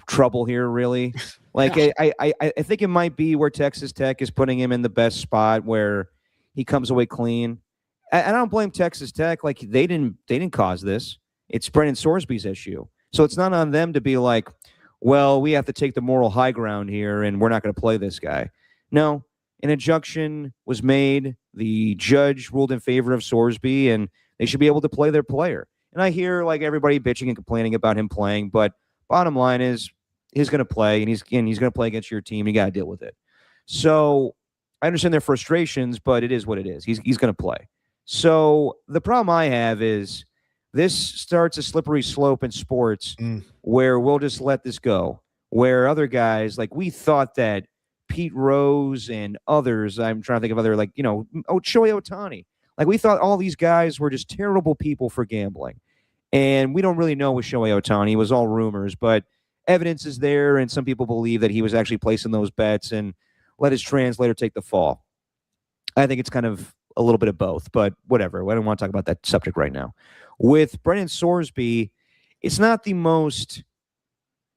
trouble here. Really, like I think it might be where Texas Tech is putting him in the best spot where he comes away clean. And I don't blame Texas Tech. Like they didn't cause this. It's Brendan Sorsby's issue, so it's not on them to be like, well, we have to take the moral high ground here and we're not going to play this guy. No, an injunction was made. The judge ruled in favor of Sorsby, and they should be able to play their player. And I hear like everybody bitching and complaining about him playing, but bottom line is he's going to play, and he's going to play against your team. You got to deal with it. So I understand their frustrations, but it is what it is. He's going to play. So the problem I have is this starts a slippery slope in sports where we'll just let this go, where other guys, like we thought that Pete Rose and others, I'm trying to think of other, like, Shohei Ohtani. Like we thought all these guys were just terrible people for gambling. And we don't really know with Shohei Ohtani. It was all rumors, but evidence is there, and some people believe that he was actually placing those bets and let his translator take the fall. I think it's kind of a little bit of both, but whatever. I don't want to talk about that subject right now. With Brendan Sorsby, it's not the most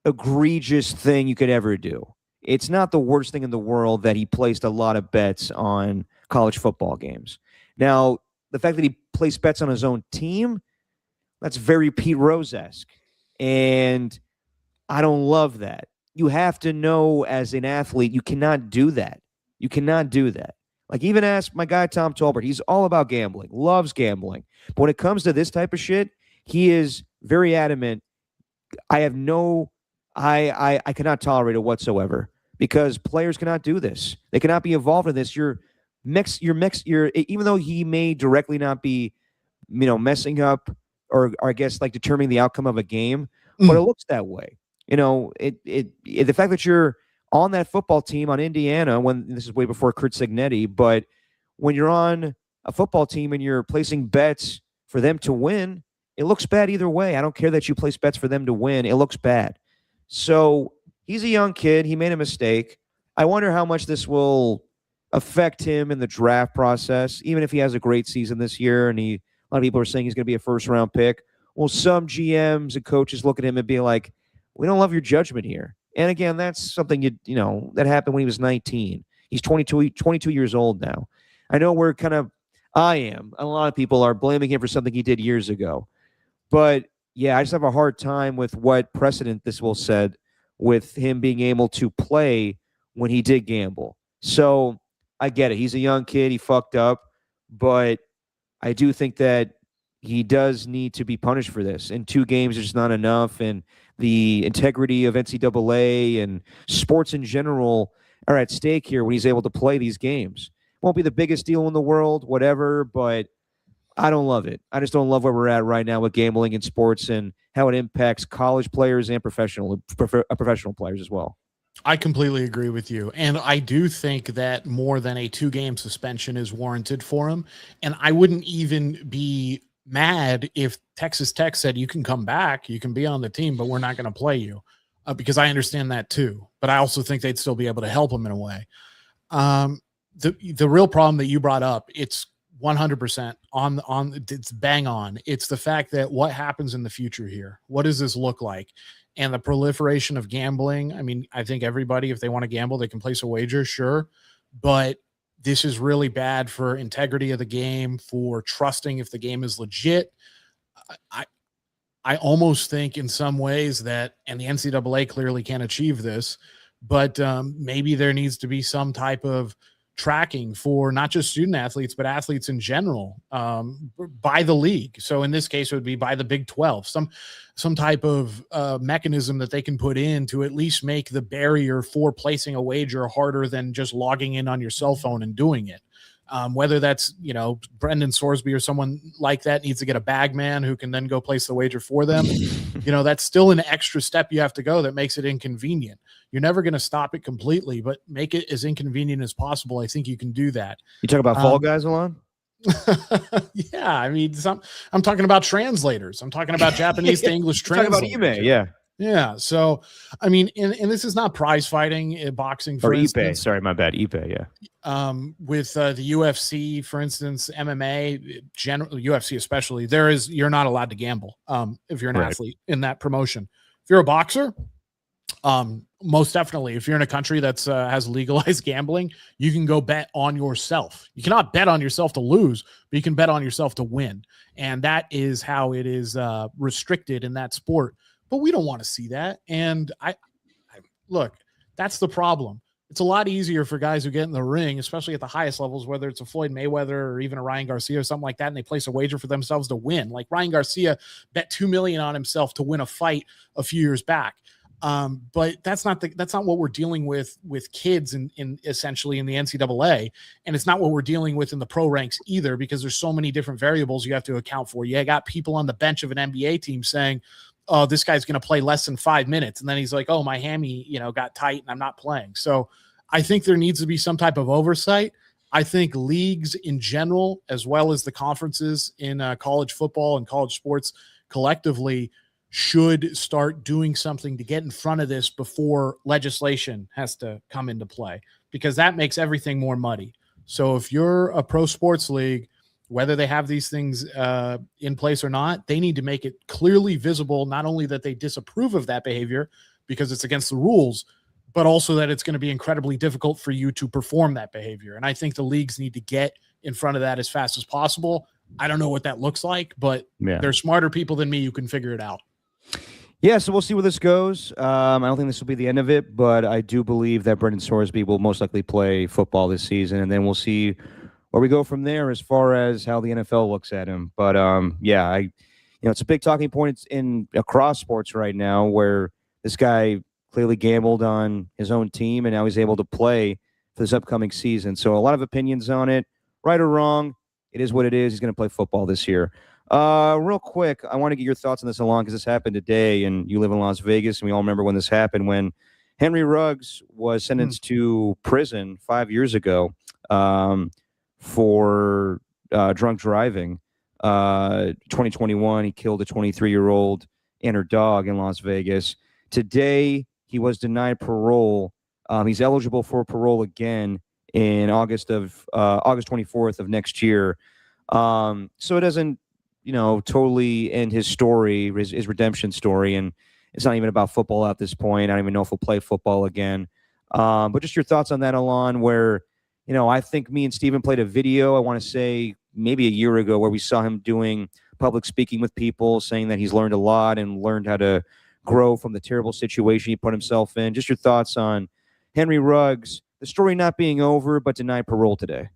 egregious thing you could ever do. It's not the worst thing in the world that he placed a lot of bets on college football games. Now, the fact that he placed bets on his own team, that's very Pete Rose-esque. And I don't love that. You have to know as an athlete, you cannot do that. You cannot do that. Like, even ask my guy Tom Tolbert. He's all about gambling, loves gambling. But when it comes to this type of shit, he is very adamant. I cannot tolerate it whatsoever, because players cannot do this. They cannot be involved in this. Even though he may directly not be, messing up or I guess like determining the outcome of a game, but it looks that way. The fact that you're on that football team on Indiana, when this is way before Kurt Signetti, but when you're on a football team and you're placing bets for them to win, it looks bad either way. I don't care that you place bets for them to win. It looks bad. So he's a young kid. He made a mistake. I wonder how much this will affect him in the draft process, even if he has a great season this year. And a lot of people are saying he's going to be a first-round pick. Well, some GMs and coaches look at him and be like, we don't love your judgment here. And again, that's something that happened when he was 19. He's 22 years old now. I know a lot of people are blaming him for something he did years ago. But yeah, I just have a hard time with what precedent this will set with him being able to play when he did gamble. So I get it. He's a young kid. He fucked up. But I do think that he does need to be punished for this. And 2 games is just not enough. And the integrity of NCAA and sports in general are at stake here when he's able to play these games. Won't be the biggest deal in the world, whatever, but I don't love it. I just don't love where we're at right now with gambling in sports and how it impacts college players and professional players as well. I completely agree with you. And I do think that more than a 2-game suspension is warranted for him. And I wouldn't even be mad if Texas Tech said, you can come back, you can be on the team, but we're not going to play you, because I understand that too. But I also think they'd still be able to help him in a way. The real problem that you brought up, it's 100% on it's bang on. It's the fact that what happens in the future here? What does this look like? And the proliferation of gambling. I mean, I think everybody, if they want to gamble, they can place a wager, sure. But this is really bad for integrity of the game, for trusting if the game is legit. I almost think in some ways that, and the NCAA clearly can't achieve this, but maybe there needs to be some type of tracking for not just student athletes, but athletes in general, by the league. So in this case, it would be by the Big 12, some type of mechanism that they can put in to at least make the barrier for placing a wager harder than just logging in on your cell phone and doing it. Whether that's, Brendan Sorsby or someone like that needs to get a bag man who can then go place the wager for them. That's still an extra step you have to go that makes it inconvenient. You're never going to stop it completely, but make it as inconvenient as possible. I think you can do that. You talk about Fall Guys, Alon? Yeah, I mean, I'm talking about translators. I'm talking about Japanese to English translators. Talking about eBay, yeah. Yeah. So, I mean, and this is not prize fighting, boxing, for instance. eBay. Sorry, my bad. eBay, yeah. With the UFC, for instance, MMA, UFC especially, you're not allowed to gamble if you're an athlete in that promotion. If you're a boxer, most definitely. If you're in a country that's has legalized gambling, you can go bet on yourself. You cannot bet on yourself to lose, but you can bet on yourself to win. And that is how it is restricted in that sport. But we don't want to see that. And I look, that's the problem. It's a lot easier for guys who get in the ring, especially at the highest levels, whether it's a Floyd Mayweather or even a Ryan Garcia or something like that, and they place a wager for themselves to win. Like Ryan Garcia bet $2 million on himself to win a fight a few years back. But that's not what we're dealing with kids in essentially in the NCAA. And it's not what we're dealing with in the pro ranks either, because there's so many different variables you have to account for. You got people on the bench of an NBA team saying, oh, this guy's going to play less than 5 minutes. And then he's like, oh, my hammy, got tight and I'm not playing. So I think there needs to be some type of oversight. I think leagues in general, as well as the conferences in college football and college sports collectively, should start doing something to get in front of this before legislation has to come into play, because that makes everything more muddy. So if you're a pro sports league, whether they have these things in place or not, they need to make it clearly visible, not only that they disapprove of that behavior because it's against the rules, but also that it's going to be incredibly difficult for you to perform that behavior. And I think the leagues need to get in front of that as fast as possible. I don't know what that looks like, but there's smarter people than me who can figure it out. Yeah, so we'll see where this goes. I don't think this will be the end of it, but I do believe that Brendan Sorsby will most likely play football this season, and then we'll see where we go from there as far as how the NFL looks at him. But it's a big talking point in across sports right now, where this guy clearly gambled on his own team, and now he's able to play for this upcoming season. So a lot of opinions on it, right or wrong. It is what it is. He's going to play football this year. Real quick, I want to get your thoughts on this, Alon, because this happened today, and you live in Las Vegas, and we all remember when this happened, when Henry Ruggs was sentenced to prison 5 years ago for drunk driving. 2021, he killed a 23-year-old and her dog in Las Vegas. Today, he was denied parole. He's eligible for parole again in August 24th of next year. So it doesn't totally end his story, his redemption story. And it's not even about football at this point. I don't even know if he'll play football again. But just your thoughts on that, Alon, where, I think me and Steven played a video, I want to say maybe a year ago, where we saw him doing public speaking with people, saying that he's learned a lot and learned how to grow from the terrible situation he put himself in. Just your thoughts on Henry Ruggs, the story not being over, but denied parole today.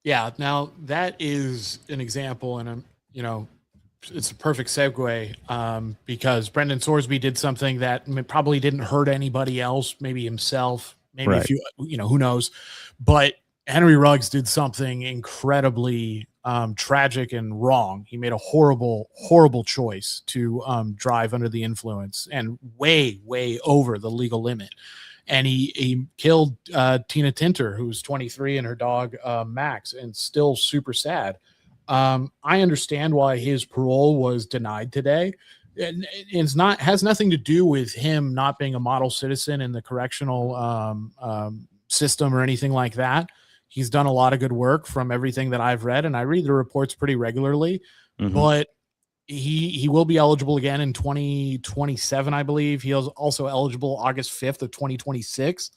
Yeah, now that is an example, and you know, it's a perfect segue because Brendan Sorsby did something that probably didn't hurt anybody else, maybe himself, maybe Right. if who knows, but Henry Ruggs did something incredibly tragic and wrong. He made a horrible choice to drive under the influence and way over the legal limit. And he killed Tina Tinter, who's 23, and her dog Max, and still super sad. I understand why his parole was denied today. It's not has nothing to do with him not being a model citizen in the correctional system or anything like that. He's done a lot of good work from everything that I've read, and I read the reports pretty regularly. Mhm. But he will be eligible again in 2027, I believe. He is also eligible August 5th of 2026.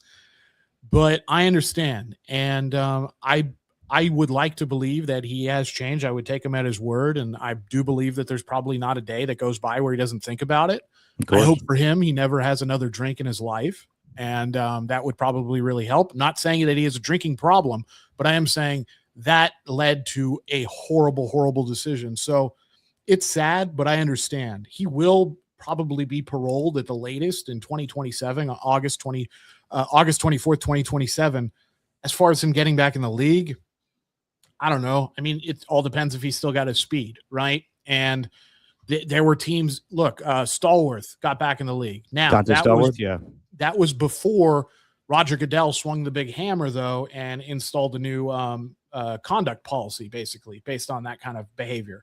But I understand, and I would like to believe that he has changed. I would take him at his word, and I do believe that there's probably not a day that goes by where he doesn't think about it. I hope for him he never has another drink in his life, and that would probably really help. Not saying that he has a drinking problem, but I am saying that led to a horrible decision. So it's sad, but I understand. He will probably be paroled at the latest in 2027, August 24th, 2027. As far as him getting back in the league, I don't know. I mean, it all depends if he's still got his speed, right? And there were teams. Look, Stallworth got back in the league. Now Dante Stallworth, that was before Roger Goodell swung the big hammer, though, and installed a new conduct policy, basically based on that kind of behavior.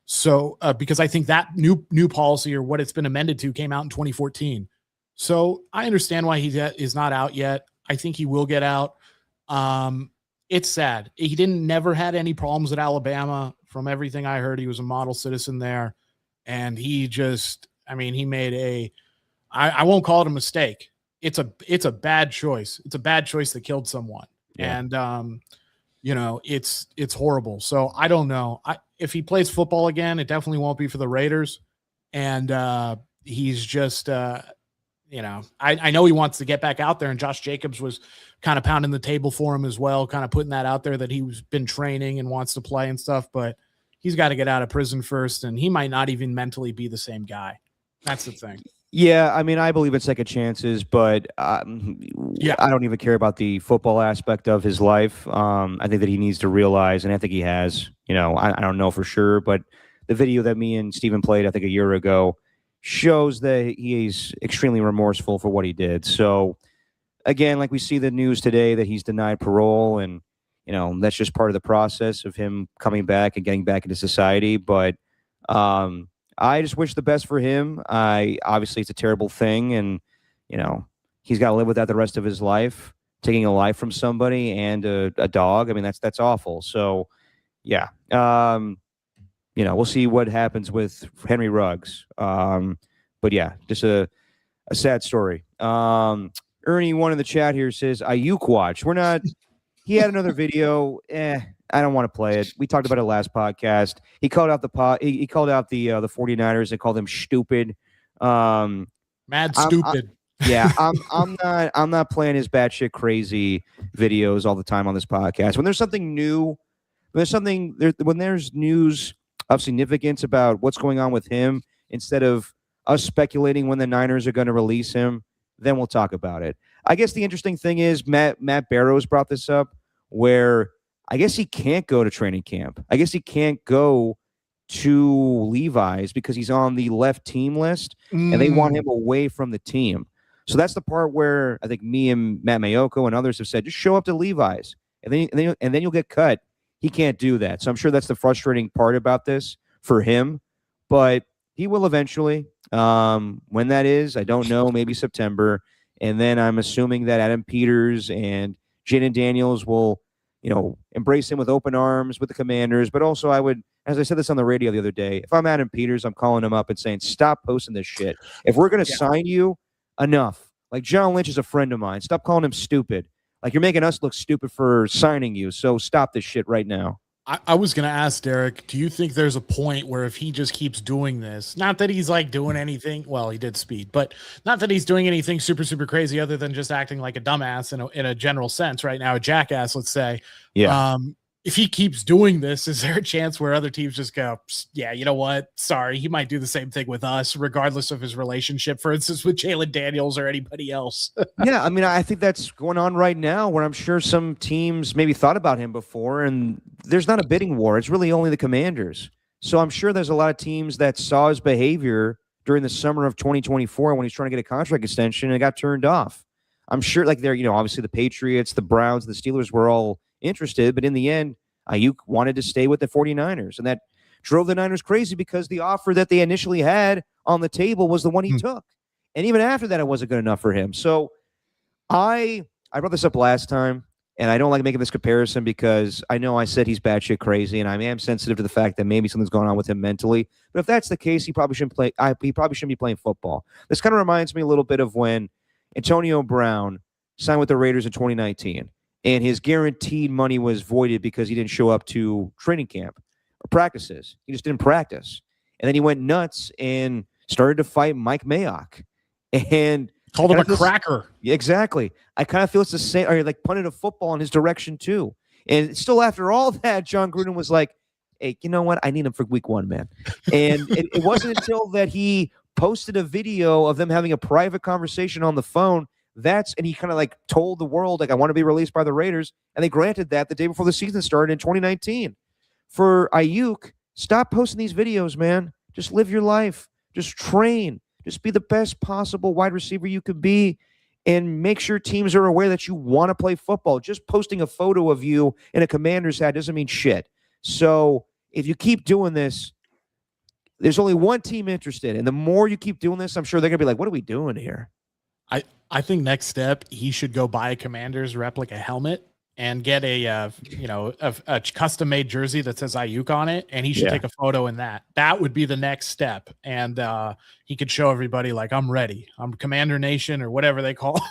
So, because I think that new policy, or what it's been amended to, came out in 2014. So I understand why he is not out yet. I think he will get out. It's sad. He never had any problems at Alabama. From everything I heard, he was a model citizen there. And he just, I mean, he made I won't call it a mistake. It's a bad choice. It's a bad choice that killed someone. Yeah. And, it's horrible. So I don't know. If he plays football again, it definitely won't be for the Raiders. And he's just, I know he wants to get back out there, and Josh Jacobs was kind of pounding the table for him as well, kind of putting that out there that he's been training and wants to play and stuff, but he's got to get out of prison first, and he might not even mentally be the same guy. That's the thing. Yeah, I mean, I believe in second chances, but I don't even care about the football aspect of his life. I think that he needs to realize, and I think he has, I don't know for sure, but the video that me and Steven played, I think a year ago, shows that he's extremely remorseful for what he did. So, again, like we see the news today that he's denied parole, and, that's just part of the process of him coming back and getting back into society. But I just wish the best for him. Obviously, it's a terrible thing, and, he's got to live with that the rest of his life, taking a life from somebody and a dog. I mean, that's awful. So, yeah. We'll see what happens with Henry Ruggs. But yeah, just a sad story. Ernie, one in the chat here says, Ayuk watch. We're not, he had another video. I don't want to play it. We talked about it last podcast. He called out he called out the 49ers and called them stupid. Mad stupid. I'm not playing his batshit crazy videos all the time on this podcast. When there's something new, when there's news of significance about what's going on with him, instead of us speculating when the Niners are going to release him, then we'll talk about it. I guess the interesting thing is Matt Barrows brought this up, where I guess he can't go to training camp. I guess he can't go to Levi's because he's on the left team list, and they want him away from the team. So that's the part where I think me and Matt Mayoko and others have said, just show up to Levi's, and then you'll get cut. He can't do that. So I'm sure that's the frustrating part about this for him, but he will eventually. When that is, I don't know, maybe September. And then I'm assuming that Adam Peters and Jaden Daniels will, embrace him with open arms with the Commanders. But also I would, as I said this on the radio the other day, if I'm Adam Peters, I'm calling him up and saying, stop posting this shit. If we're going to sign you, enough. Like, John Lynch is a friend of mine. Stop calling him stupid. Like, you're making us look stupid for signing you. So stop this shit right now. I was going to ask Derek, do you think there's a point where if he just keeps doing this, not that he's like doing anything, well, he did speed, but not that he's doing anything super, super crazy other than just acting like a dumbass in a general sense right now, a jackass, let's say. Yeah. if he keeps doing this, is there a chance where other teams just go, yeah, you know what? Sorry, he might do the same thing with us, regardless of his relationship, for instance, with Jalen Daniels or anybody else. Yeah, I mean, I think that's going on right now where I'm sure some teams maybe thought about him before, and there's not a bidding war. It's really only the Commanders. So I'm sure there's a lot of teams that saw his behavior during the summer of 2024 when he's trying to get a contract extension and it got turned off. I'm sure, like, they're, obviously the Patriots, the Browns, the Steelers were all interested, but in the end, Ayuk wanted to stay with the 49ers, and that drove the Niners crazy because the offer that they initially had on the table was the one he took. And even after that, it wasn't good enough for him. So I brought this up last time, and I don't like making this comparison because I know I said he's batshit crazy, and I am sensitive to the fact that maybe something's going on with him mentally. But if that's the case, he probably shouldn't play. He probably shouldn't be playing football. This kind of reminds me a little bit of when Antonio Brown signed with the Raiders in 2019, and his guaranteed money was voided because he didn't show up to training camp or practices. He just didn't practice, and then he went nuts and started to fight Mike Mayock, and called him a cracker. Yeah, exactly. I kind of feel it's the same, or like punted a football in his direction too. And still, after all that, John Gruden was like, "Hey, you know what? I need him for week 1, man." And it wasn't until that he posted a video of them having a private conversation on the phone. And he kind of like told the world, like, I want to be released by the Raiders. And they granted that the day before the season started in 2019. For Ayuk, stop posting these videos, man. Just live your life. Just train. Just be the best possible wide receiver you could be, and make sure teams are aware that you want to play football. Just posting a photo of you in a Commander's hat doesn't mean shit. So if you keep doing this, there's only one team interested. And the more you keep doing this, I'm sure they're going to be like, what are we doing here? I think next step, he should go buy a Commander's replica helmet and get a custom-made jersey that says Ayuk on it, and he should take a photo in that. That would be the next step, and he could show everybody, like, I'm ready. I'm Commander Nation or whatever they call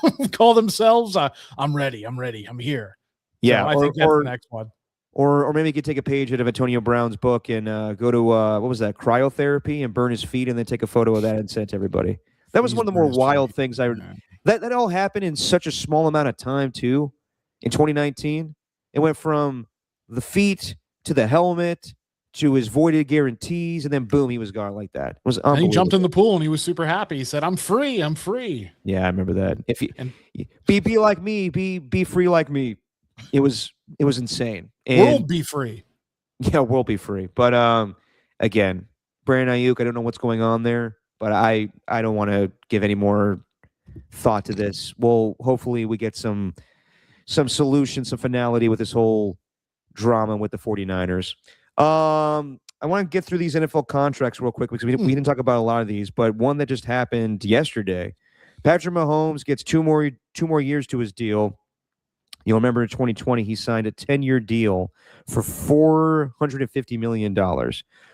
themselves. I'm ready. I'm here. Yeah, so I think that's the next one. Or maybe he could take a page out of Antonio Brown's book and go to, what was that, cryotherapy, and burn his feet and then take a photo of that and send it to everybody. That was one of the more wild things that all happened in such a small amount of time, too. In 2019, it went from the feet to the helmet to his voided guarantees, and then boom, he was gone like that. It was unbelievable. And he jumped in the pool and he was super happy. He said, "I'm free. I'm free." Yeah, I remember that. If you be like me, be free like me. It was insane. And, world be free. Yeah, world be free. But again, Brandon Ayuk, I don't know what's going on there, but I don't want to give any more thought to this. Well, hopefully we get some solution, some finality with this whole drama with the 49ers. I want to get through these NFL contracts real quick because we didn't talk about a lot of these, but one that just happened yesterday. Patrick Mahomes gets two more years to his deal. You'll remember in 2020 he signed a 10-year deal for $450 million.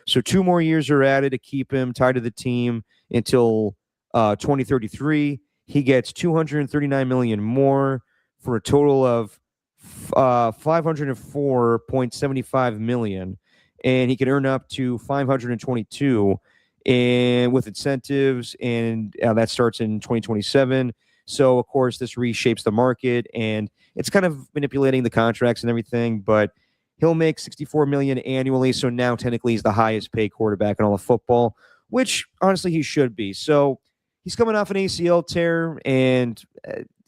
So 2 more years are added to keep him tied to the team until 2033. He gets $239 million more, for a total of $504.75 million, and he can earn up to $522, and with incentives, and that starts in 2027. So of course this reshapes the market, and it's kind of manipulating the contracts and everything. But he'll make $64 million annually. So now technically he's the highest paid quarterback in all of football, which honestly he should be. So he's coming off an ACL tear, and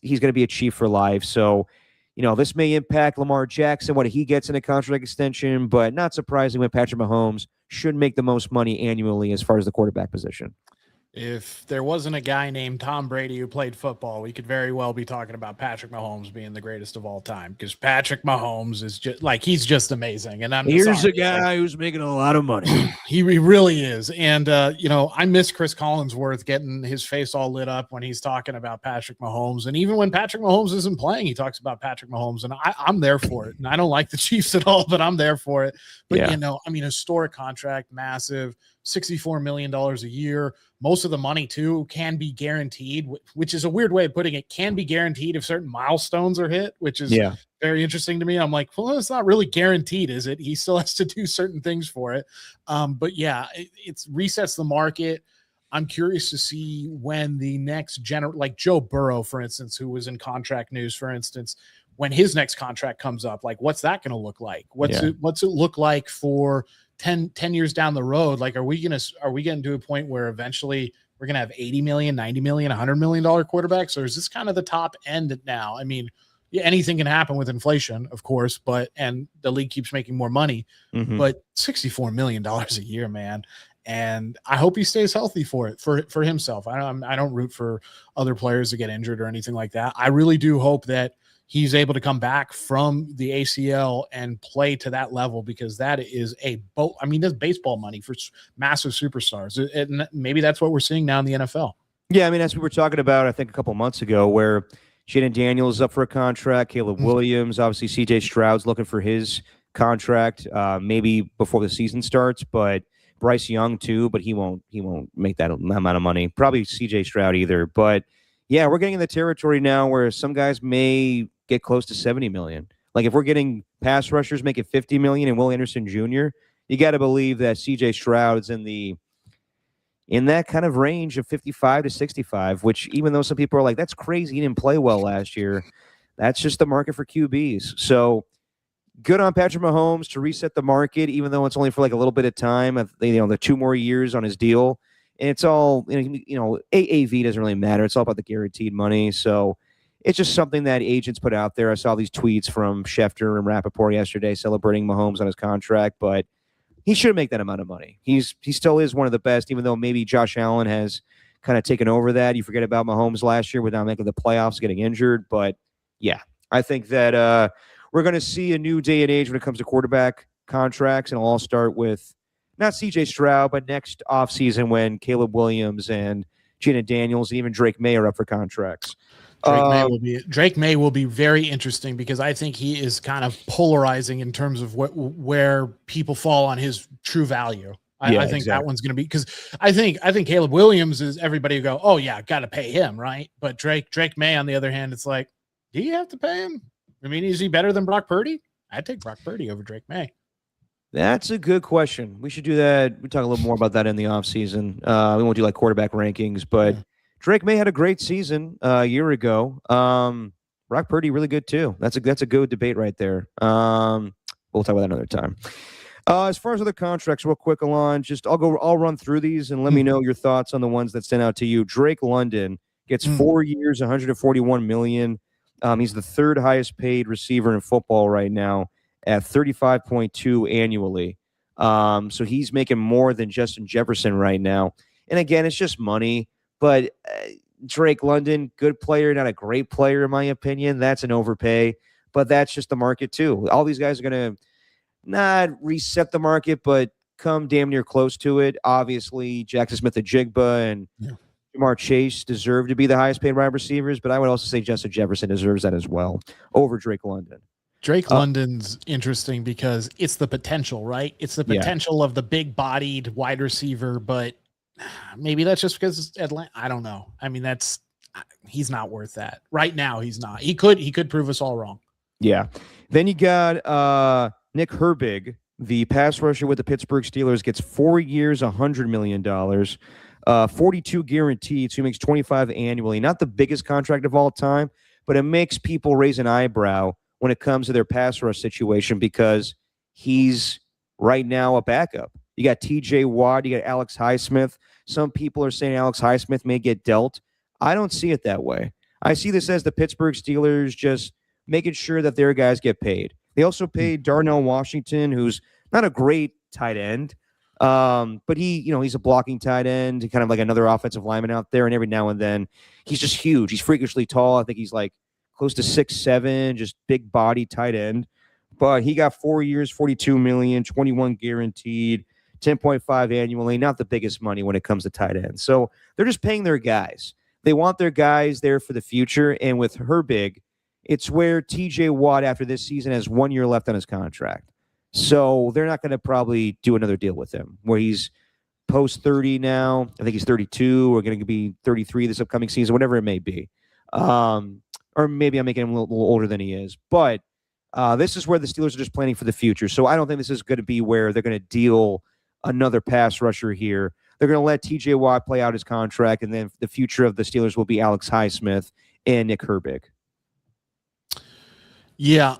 he's going to be a Chief for life. So, this may impact Lamar Jackson, what he gets in a contract extension, but not surprising when Patrick Mahomes should make the most money annually as far as the quarterback position. If there wasn't a guy named Tom Brady who played football, we could very well be talking about Patrick Mahomes being the greatest of all time, because Patrick Mahomes is just he's just amazing. And here's a guy who's making a lot of money. He really is. And, I miss Chris Collinsworth getting his face all lit up when he's talking about Patrick Mahomes. And even when Patrick Mahomes isn't playing, he talks about Patrick Mahomes, and I'm there for it. And I don't like the Chiefs at all, but I'm there for it. But, historic contract, massive, $64 million a year. Most of the money, too, can be guaranteed, which is a weird way of putting it. Can be guaranteed if certain milestones are hit, which is very interesting to me. I'm like, well, it's not really guaranteed, is it? He still has to do certain things for it. But yeah, it resets the market. I'm curious to see when the next like Joe Burrow, for instance, who was in contract news, for instance, when his next contract comes up, like what's that going to look like? What's Yeah. it look like for 10 years down the road? Like, are we getting to a point where eventually we're going to have 80 million, 90 million, $100 million quarterbacks? Or is this kind of the top end now? I mean, yeah, anything can happen with inflation, of course, and the league keeps making more money, but $64 million a year, man. And I hope he stays healthy for it, for himself. I don't root for other players to get injured or anything like that. I really do hope that he's able to come back from the ACL and play to that level, because that is that's baseball money for massive superstars. And maybe that's what we're seeing now in the NFL. Yeah, I mean, as we were talking about, I think a couple months ago, where Jaden Daniels is up for a contract, Caleb Williams, obviously CJ Stroud's looking for his contract, maybe before the season starts, but Bryce Young too, but he won't make that amount of money. Probably CJ Stroud either. But yeah, we're getting in the territory now where some guys may get close to 70 million. Like if we're getting pass rushers making 50 million and Will Anderson Jr., you got to believe that CJ Stroud is in that kind of range of 55 to 65, which even though some people are like, that's crazy, he didn't play well last year, that's just the market for QBs. So good on Patrick Mahomes to reset the market, even though it's only for like a little bit of time, the 2 more years on his deal. And it's all, AAV doesn't really matter. It's all about the guaranteed money. So it's just something that agents put out there. I saw these tweets from Schefter and Rappaport yesterday celebrating Mahomes on his contract, but he shouldn't make that amount of money. He still is one of the best, even though maybe Josh Allen has kind of taken over that. You forget about Mahomes last year without making the playoffs, getting injured. But yeah, I think that we're going to see a new day and age when it comes to quarterback contracts, and it'll all start with not CJ Stroud, but next offseason when Caleb Williams and Jaden Daniels and even Drake May are up for contracts. Drake May will be very interesting, because I think he is kind of polarizing in terms of where people fall on his true value. I think exactly. That one's going to be, because I think Caleb Williams is, everybody will go, oh yeah, got to pay him, right? But Drake May, on the other hand, it's like, do you have to pay him? I mean, is he better than Brock Purdy? I'd take Brock Purdy over Drake May. That's a good question. We should do that. We talk a little more about that in the offseason. We won't do like quarterback rankings, but Drake May had a great season a year ago. Brock Purdy really good too. That's a good debate right there. We'll talk about that another time. As far as other contracts, real quick, Alon, I'll run through these and let me know your thoughts on the ones that stand out to you. Drake London gets 4 years, $141 million. He's the third highest paid receiver in football right now at $35.2 annually. So he's making more than Justin Jefferson right now. And again, it's just money. But Drake London, good player, not a great player in my opinion. That's an overpay. But that's just the market too. All these guys are going to not reset the market, but come damn near close to it. Obviously, Jackson Smith-Njigba and Jamar Chase deserve to be the highest paid wide receivers, but I would also say Justin Jefferson deserves that as well over Drake London. Drake London's interesting because it's the potential, right? It's the potential of the big-bodied wide receiver, but maybe that's just because it's Atlanta. I don't know. I mean, he's not worth that. Right now, he's not. He could prove us all wrong. Yeah. Then you got Nick Herbig, the pass rusher with the Pittsburgh Steelers, gets 4 years, $100 million. 42 guaranteed, so he makes 25 annually. Not the biggest contract of all time, but it makes people raise an eyebrow when it comes to their pass rush situation, because he's right now a backup. You got TJ Watt, you got Alex Highsmith. Some people are saying Alex Highsmith may get dealt. I don't see it that way. I see this as the Pittsburgh Steelers just making sure that their guys get paid. They also paid Darnell Washington, who's not a great tight end, but he's a blocking tight end, kind of like another offensive lineman out there. And every now and then, he's just huge. He's freakishly tall. I think he's like close to 6'7", just big body tight end. But he got 4 years, $42 million, 21 guaranteed, 10.5 annually. Not the biggest money when it comes to tight ends. So they're just paying their guys. They want their guys there for the future. And with Herbig, it's where TJ Watt after this season has 1 year left on his contract. So they're not going to probably do another deal with him where he's post 30 now. I think he's 32 or going to be 33 this upcoming season, whatever it may be. Or maybe I'm making him a little older than he is. But this is where the Steelers are just planning for the future. So I don't think this is going to be where they're going to deal another pass rusher here. They're going to let TJ Watt play out his contract, and then the future of the Steelers will be Alex Highsmith and Nick Herbig. Yeah.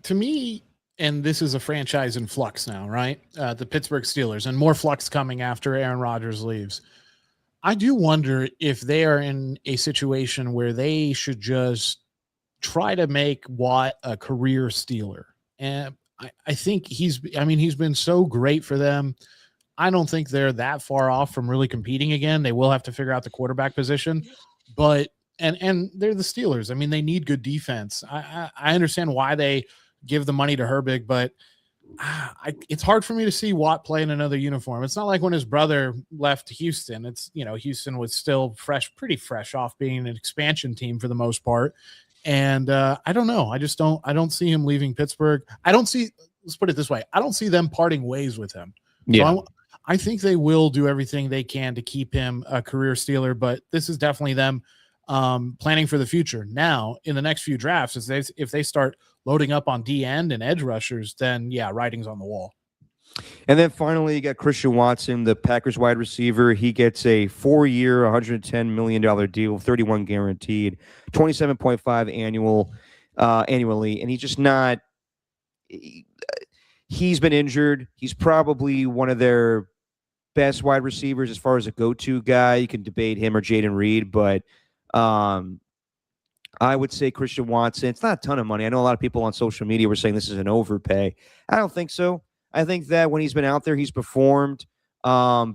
To me, and this is a franchise in flux now, right? The Pittsburgh Steelers, and more flux coming after Aaron Rodgers leaves. I do wonder if they are in a situation where they should just try to make Watt a career Steeler. And I think he's been so great for them. I don't think they're that far off from really competing again. They will have to figure out the quarterback position, but and they're the Steelers. I mean, they need good defense. I understand why they give the money to Herbig, but it's hard for me to see Watt play in another uniform. It's not like when his brother left Houston. It's, Houston was still pretty fresh off being an expansion team for the most part. And I don't know. I don't see him leaving Pittsburgh. Let's put it this way. I don't see them parting ways with him. Yeah. So I think they will do everything they can to keep him a career Steeler, but this is definitely them planning for the future. Now, in the next few drafts, if they start loading up on D end and edge rushers, then yeah, writing's on the wall. And then finally, you got Christian Watson, the Packers wide receiver. He gets a 4-year, $110 million deal, 31 guaranteed, 27.5 annually, and he's just not. He's been injured. He's probably one of their best wide receivers as far as a go-to guy. You can debate him or Jaden Reed, but I would say Christian Watson. It's not a ton of money. I know a lot of people on social media were saying this is an overpay. I don't think so. I think that when he's been out there, he's performed.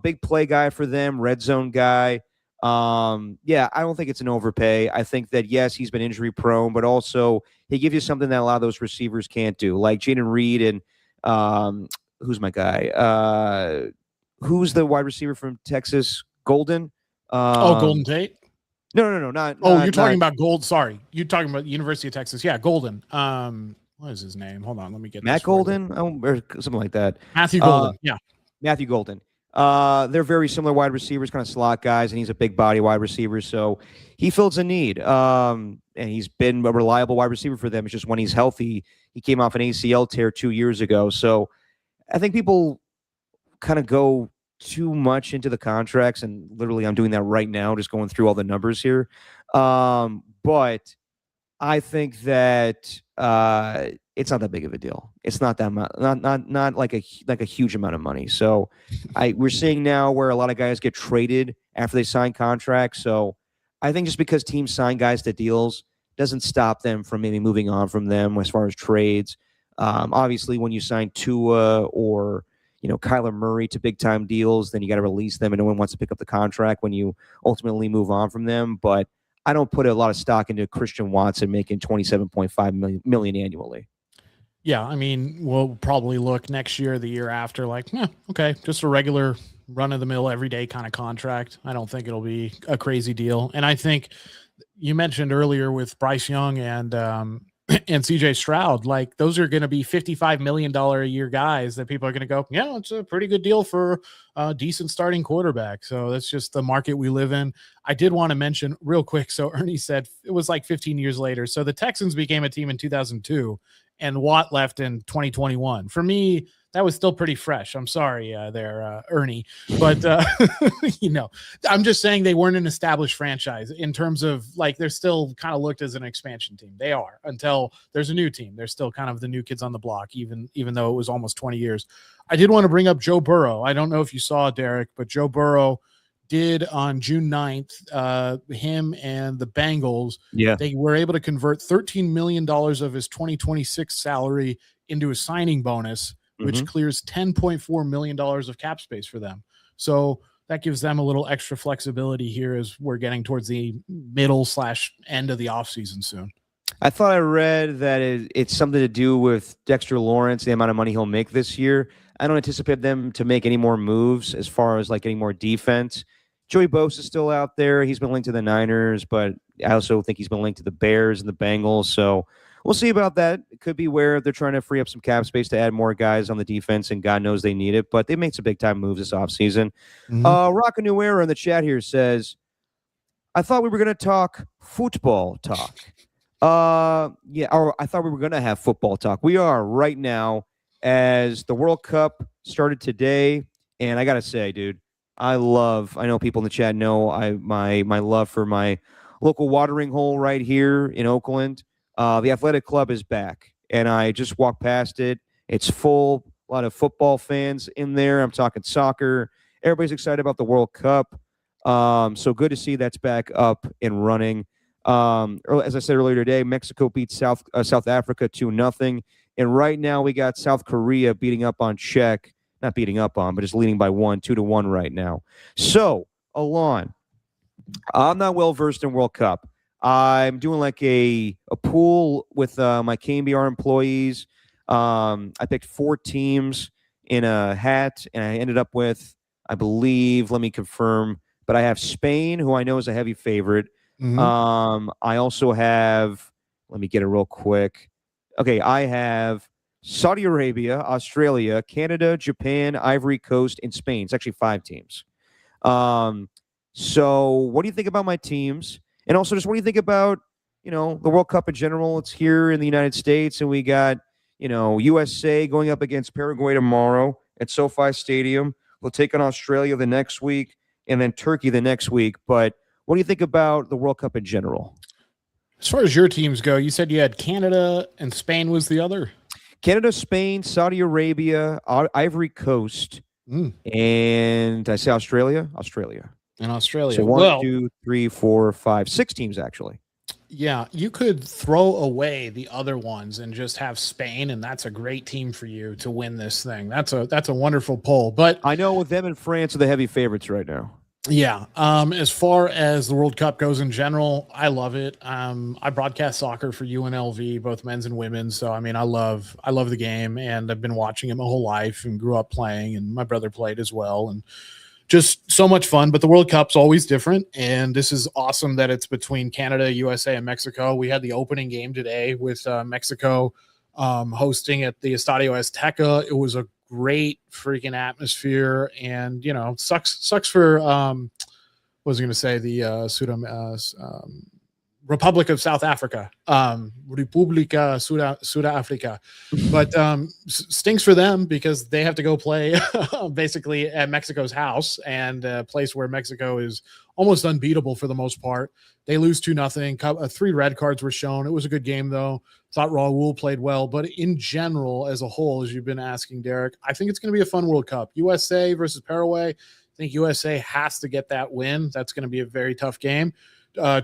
Big play guy for them, red zone guy. Yeah, I don't think it's an overpay. I think that, yes, he's been injury prone, but also he gives you something that a lot of those receivers can't do, like Jaden Reed and who's my guy? Who's the wide receiver from Texas? Golden? Golden Tate? No, not. You're talking about Gold. Sorry, you're talking about University of Texas. Yeah, Golden. What is his name? Hold on, let me get Matt Golden, or something like that. Matthew Golden. Yeah, Matthew Golden. They're very similar wide receivers, kind of slot guys, and he's a big body wide receiver, so he fills a need. And he's been a reliable wide receiver for them. It's just when he's healthy, he came off an ACL tear 2 years ago. So I think people kind of go too much into the contracts, and literally I'm doing that right now, just going through all the numbers here. But I think that it's not that big of a deal. It's not that much, not like a huge amount of money. So we're seeing now where a lot of guys get traded after they sign contracts. So I think just because teams sign guys to deals doesn't stop them from maybe moving on from them as far as trades. Obviously, when you sign Tua or Kyler Murray to big time deals, then you got to release them, and no one wants to pick up the contract when you ultimately move on from them. But I don't put a lot of stock into Christian Watson making $27.5 million annually. Yeah, I mean, we'll probably look next year, the year after, like, okay, just a regular run-of-the-mill, everyday kind of contract. I don't think it'll be a crazy deal. And I think you mentioned earlier with Bryce Young and CJ Stroud, like those are going to be $55 million a year guys that people are going to go, yeah, it's a pretty good deal for a decent starting quarterback. So that's just the market we live in. I did want to mention real quick. So Ernie said it was like 15 years later. So the Texans became a team in 2002 and Watt left in 2021. For me, that was still pretty fresh. I'm sorry Ernie. But, I'm just saying they weren't an established franchise in terms of like they're still kind of looked as an expansion team. They are until there's a new team. They're still kind of the new kids on the block, even though it was almost 20 years. I did want to bring up Joe Burrow. I don't know if you saw it, Derek, but Joe Burrow did on June 9th, him and the Bengals, they were able to convert $13 million of his 2026 salary into a signing bonus, which clears $10.4 million of cap space for them. So that gives them a little extra flexibility here as we're getting towards the middle/end of the offseason soon. I thought I read that it's something to do with Dexter Lawrence, the amount of money he'll make this year. I don't anticipate them to make any more moves as far as like getting more defense. Joey Bosa is still out there. He's been linked to the Niners, but I also think he's been linked to the Bears and the Bengals. So we'll see about that. It could be where they're trying to free up some cap space to add more guys on the defense, and God knows they need it. But they made some big-time moves this offseason. Rock a New Era in the chat here says, I thought we were going to talk football talk. Or I thought we were going to have football talk. We are right now as the World Cup started today. And I got to say, dude, I know people in the chat know my love for my local watering hole right here in Oakland. the athletic club is back, and I just walked past it. It's full, a lot of football fans in there. I'm talking soccer. Everybody's excited about the World Cup. So good to see that's back up and running. As I said earlier today, Mexico beat South Africa 2-0, and right now we got South Korea beating up on Czech, not beating up on, but just leading by 2-1 right now. So, Alon, I'm not well versed in World Cup. I'm doing like a pool with my KBR employees. I picked 4 teams in a hat, and I ended up with, I believe, let me confirm, but I have Spain, who I know is a heavy favorite. I also have, let me get it real quick. Okay, I have Saudi Arabia, Australia, Canada, Japan, Ivory Coast, and Spain. It's actually 5 teams. So what do you think about my teams? And also just what do you think about, the World Cup in general? It's here in the United States, and we got, USA going up against Paraguay tomorrow at SoFi Stadium. We'll take on Australia the next week and then Turkey the next week. But what do you think about the World Cup in general? As far as your teams go, you said you had Canada and Spain was the other? Canada, Spain, Saudi Arabia, Ivory Coast, and did I say Australia? Australia. And Australia. So 1, 2, 3, 4, 5, 6 teams actually. Yeah, you could throw away the other ones and just have Spain, and that's a great team for you to win this thing. That's a wonderful poll. But I know with them and France are the heavy favorites right now. Yeah. As far as the World Cup goes in general, I love it. I broadcast soccer for UNLV, both men's and women's. So, I mean, I love the game, and I've been watching it my whole life and grew up playing, and my brother played as well. And just so much fun. But the World Cup's always different. And this is awesome that it's between Canada, USA, and Mexico. We had the opening game today with Mexico hosting at the Estadio Azteca. It was a great freaking atmosphere, and sucks for what was I going to say, the Republic of South Africa, Republika Sudafrika, but stinks for them because they have to go play basically at Mexico's house, and a place where Mexico is almost unbeatable for the most part. They lose 2-0. 3 red cards were shown. It was a good game though. Thought Raul played well, but in general, as a whole, as you've been asking, Derek, I think it's going to be a fun World Cup. USA versus Paraguay. I think USA has to get that win. That's going to be a very tough game.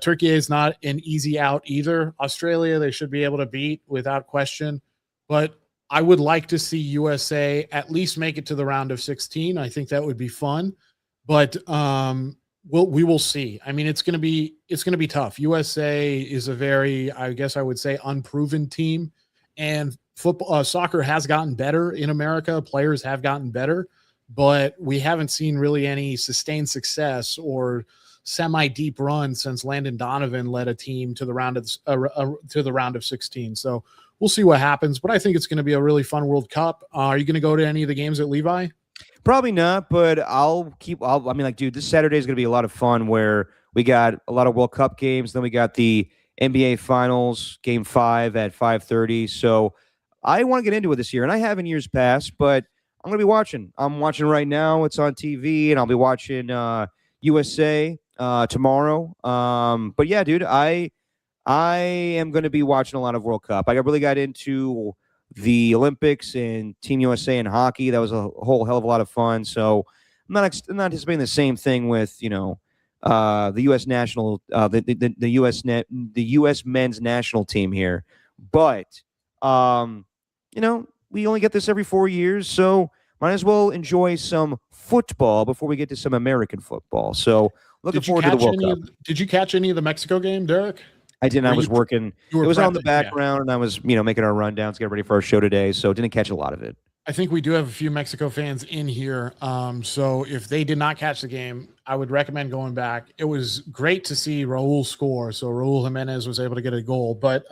Turkey is not an easy out either. Australia, they should be able to beat without question. But I would like to see USA at least make it to the round of 16. I think that would be fun. But we will see. I mean, it's going to be tough. USA is a very, I guess I would say, unproven team, and soccer has gotten better in America. Players have gotten better, but we haven't seen really any sustained success or semi-deep run since Landon Donovan led a team to the round of 16. So we'll see what happens, but I think it's going to be a really fun World Cup. Are you going to go to any of the games at Levi? Probably not, but dude, this Saturday is going to be a lot of fun where we got a lot of World Cup games. Then we got the NBA Finals, Game 5 at 5:30. So I want to get into it this year, and I have in years past, but I'm going to be watching. I'm watching right now. It's on TV, and I'll be watching USA tomorrow. But yeah, dude, I am going to be watching a lot of World Cup. I really got into the Olympics and Team USA in hockey. That was a whole hell of a lot of fun. So I'm not anticipating the same thing with the U.S. national the U.S. men's national team here. But we only get this every 4 years, so might as well enjoy some football before we get to some American football. So looking forward to the World Cup. Did you catch any of the Mexico game, Derek? I didn't. I was working. It was on the background, and I was, making our rundowns, get ready for our show today. So didn't catch a lot of it. I think we do have a few Mexico fans in here. So if they did not catch the game, I would recommend going back. It was great to see Raul score. So Raul Jimenez was able to get a goal, but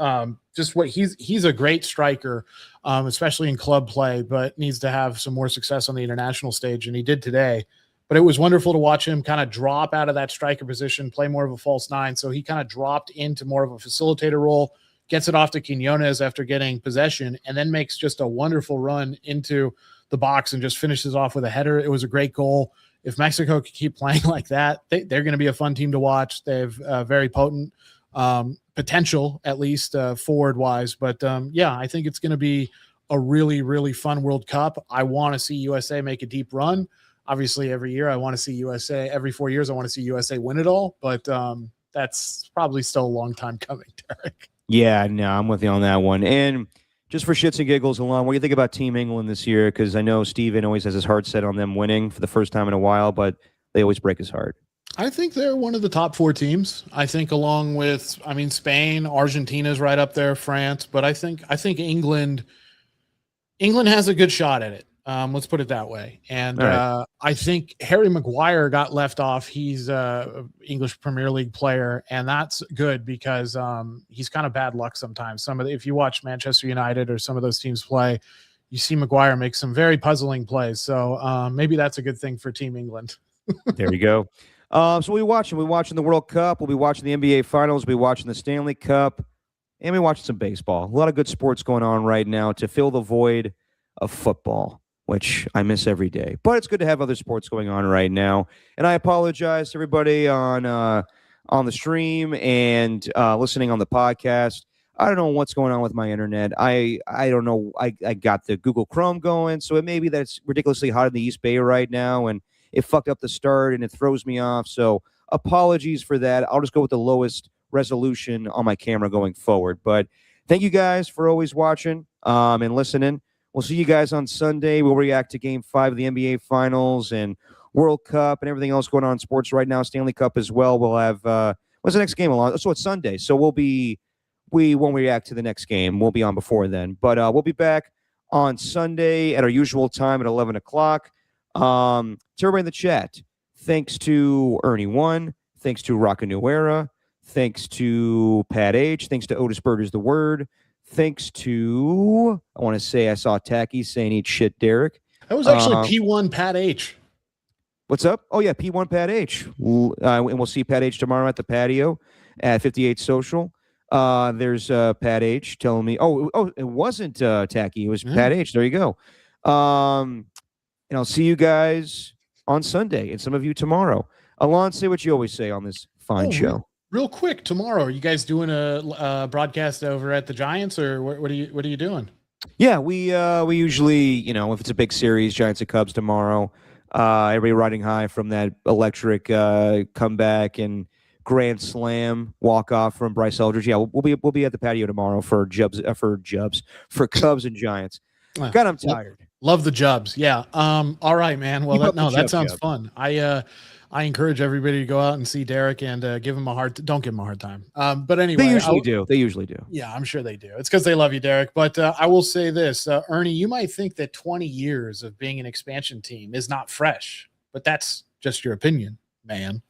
just what he's a great striker, especially in club play, but needs to have some more success on the international stage. And he did today. But it was wonderful to watch him kind of drop out of that striker position, play more of a false 9. So he kind of dropped into more of a facilitator role, gets it off to Quinones after getting possession, and then makes just a wonderful run into the box and just finishes off with a header. It was a great goal. If Mexico could keep playing like that, they're going to be a fun team to watch. They've very potent potential, at least forward wise. But yeah, I think it's going to be a really, really fun World Cup. I want to see USA make a deep run. Obviously, every year I want to see USA. Every 4 years, I want to see USA win it all. But that's probably still a long time coming, Derek. Yeah, no, I'm with you on that one. And just for shits and giggles alone, what do you think about Team England this year? Because I know Steven always has his heart set on them winning for the first time in a while, but they always break his heart. I think they're one of the top 4 teams. I think along with, I mean, Spain, Argentina's right up there, France, but I think England has a good shot at it. Let's put it that way. And right. I think Harry Maguire got left off. He's a English Premier League player, and that's good because he's kind of bad luck sometimes. If you watch Manchester United or some of those teams play, you see Maguire make some very puzzling plays. So maybe that's a good thing for Team England. There you go. So we'll be watching. We'll be watching the World Cup. We'll be watching the NBA Finals. We'll be watching the Stanley Cup. And we'll be watching some baseball. A lot of good sports going on right now to fill the void of football, which I miss every day. But it's good to have other sports going on right now. And I apologize to everybody on the stream and listening on the podcast. I don't know what's going on with my internet. I don't know. I got the Google Chrome going, so it may be that it's ridiculously hot in the East Bay right now, and it fucked up the start, and it throws me off. So apologies for that. I'll just go with the lowest resolution on my camera going forward. But thank you guys for always watching and listening. We'll see you guys on Sunday. We'll react to Game 5 of the NBA Finals and World Cup and everything else going on in sports right now. Stanley Cup as well. We'll have what's the next game along? So it's Sunday. So we won't react to the next game. We'll be on before then. But we'll be back on Sunday at our usual time at 11 o'clock. To everybody in the chat, thanks to Ernie1, thanks to Rocka New Era, thanks to Pat H, thanks to Otis Burgers the Word, thanks to, I want to say I saw Tacky saying eat shit, Derek. That was actually P1 Pat H. What's up? Oh, yeah, P1 Pat H. And we'll see Pat H tomorrow at the patio at 58 Social. There's Pat H telling me, oh, it wasn't Tacky. It was Pat H. There you go. And I'll see you guys on Sunday and some of you tomorrow. Alon, say what you always say on this fine show. Real quick, tomorrow, are you guys doing a broadcast over at the Giants, or what are you doing? Yeah, we usually, if it's a big series, Giants and Cubs tomorrow, everybody riding high from that electric comeback and grand slam walk off from Bryce Eldridge. Yeah, we'll be at the patio tomorrow for Cubs and Giants. God, I'm tired. Love the Jubs. Yeah. All right, man. Well, that sounds fun. I encourage everybody to go out and see Derek and don't give him a hard time. But anyway, they usually do. Yeah, I'm sure they do. It's because they love you, Derek. But I will say this, Ernie, you might think that 20 years of being an expansion team is not fresh, but that's just your opinion, man.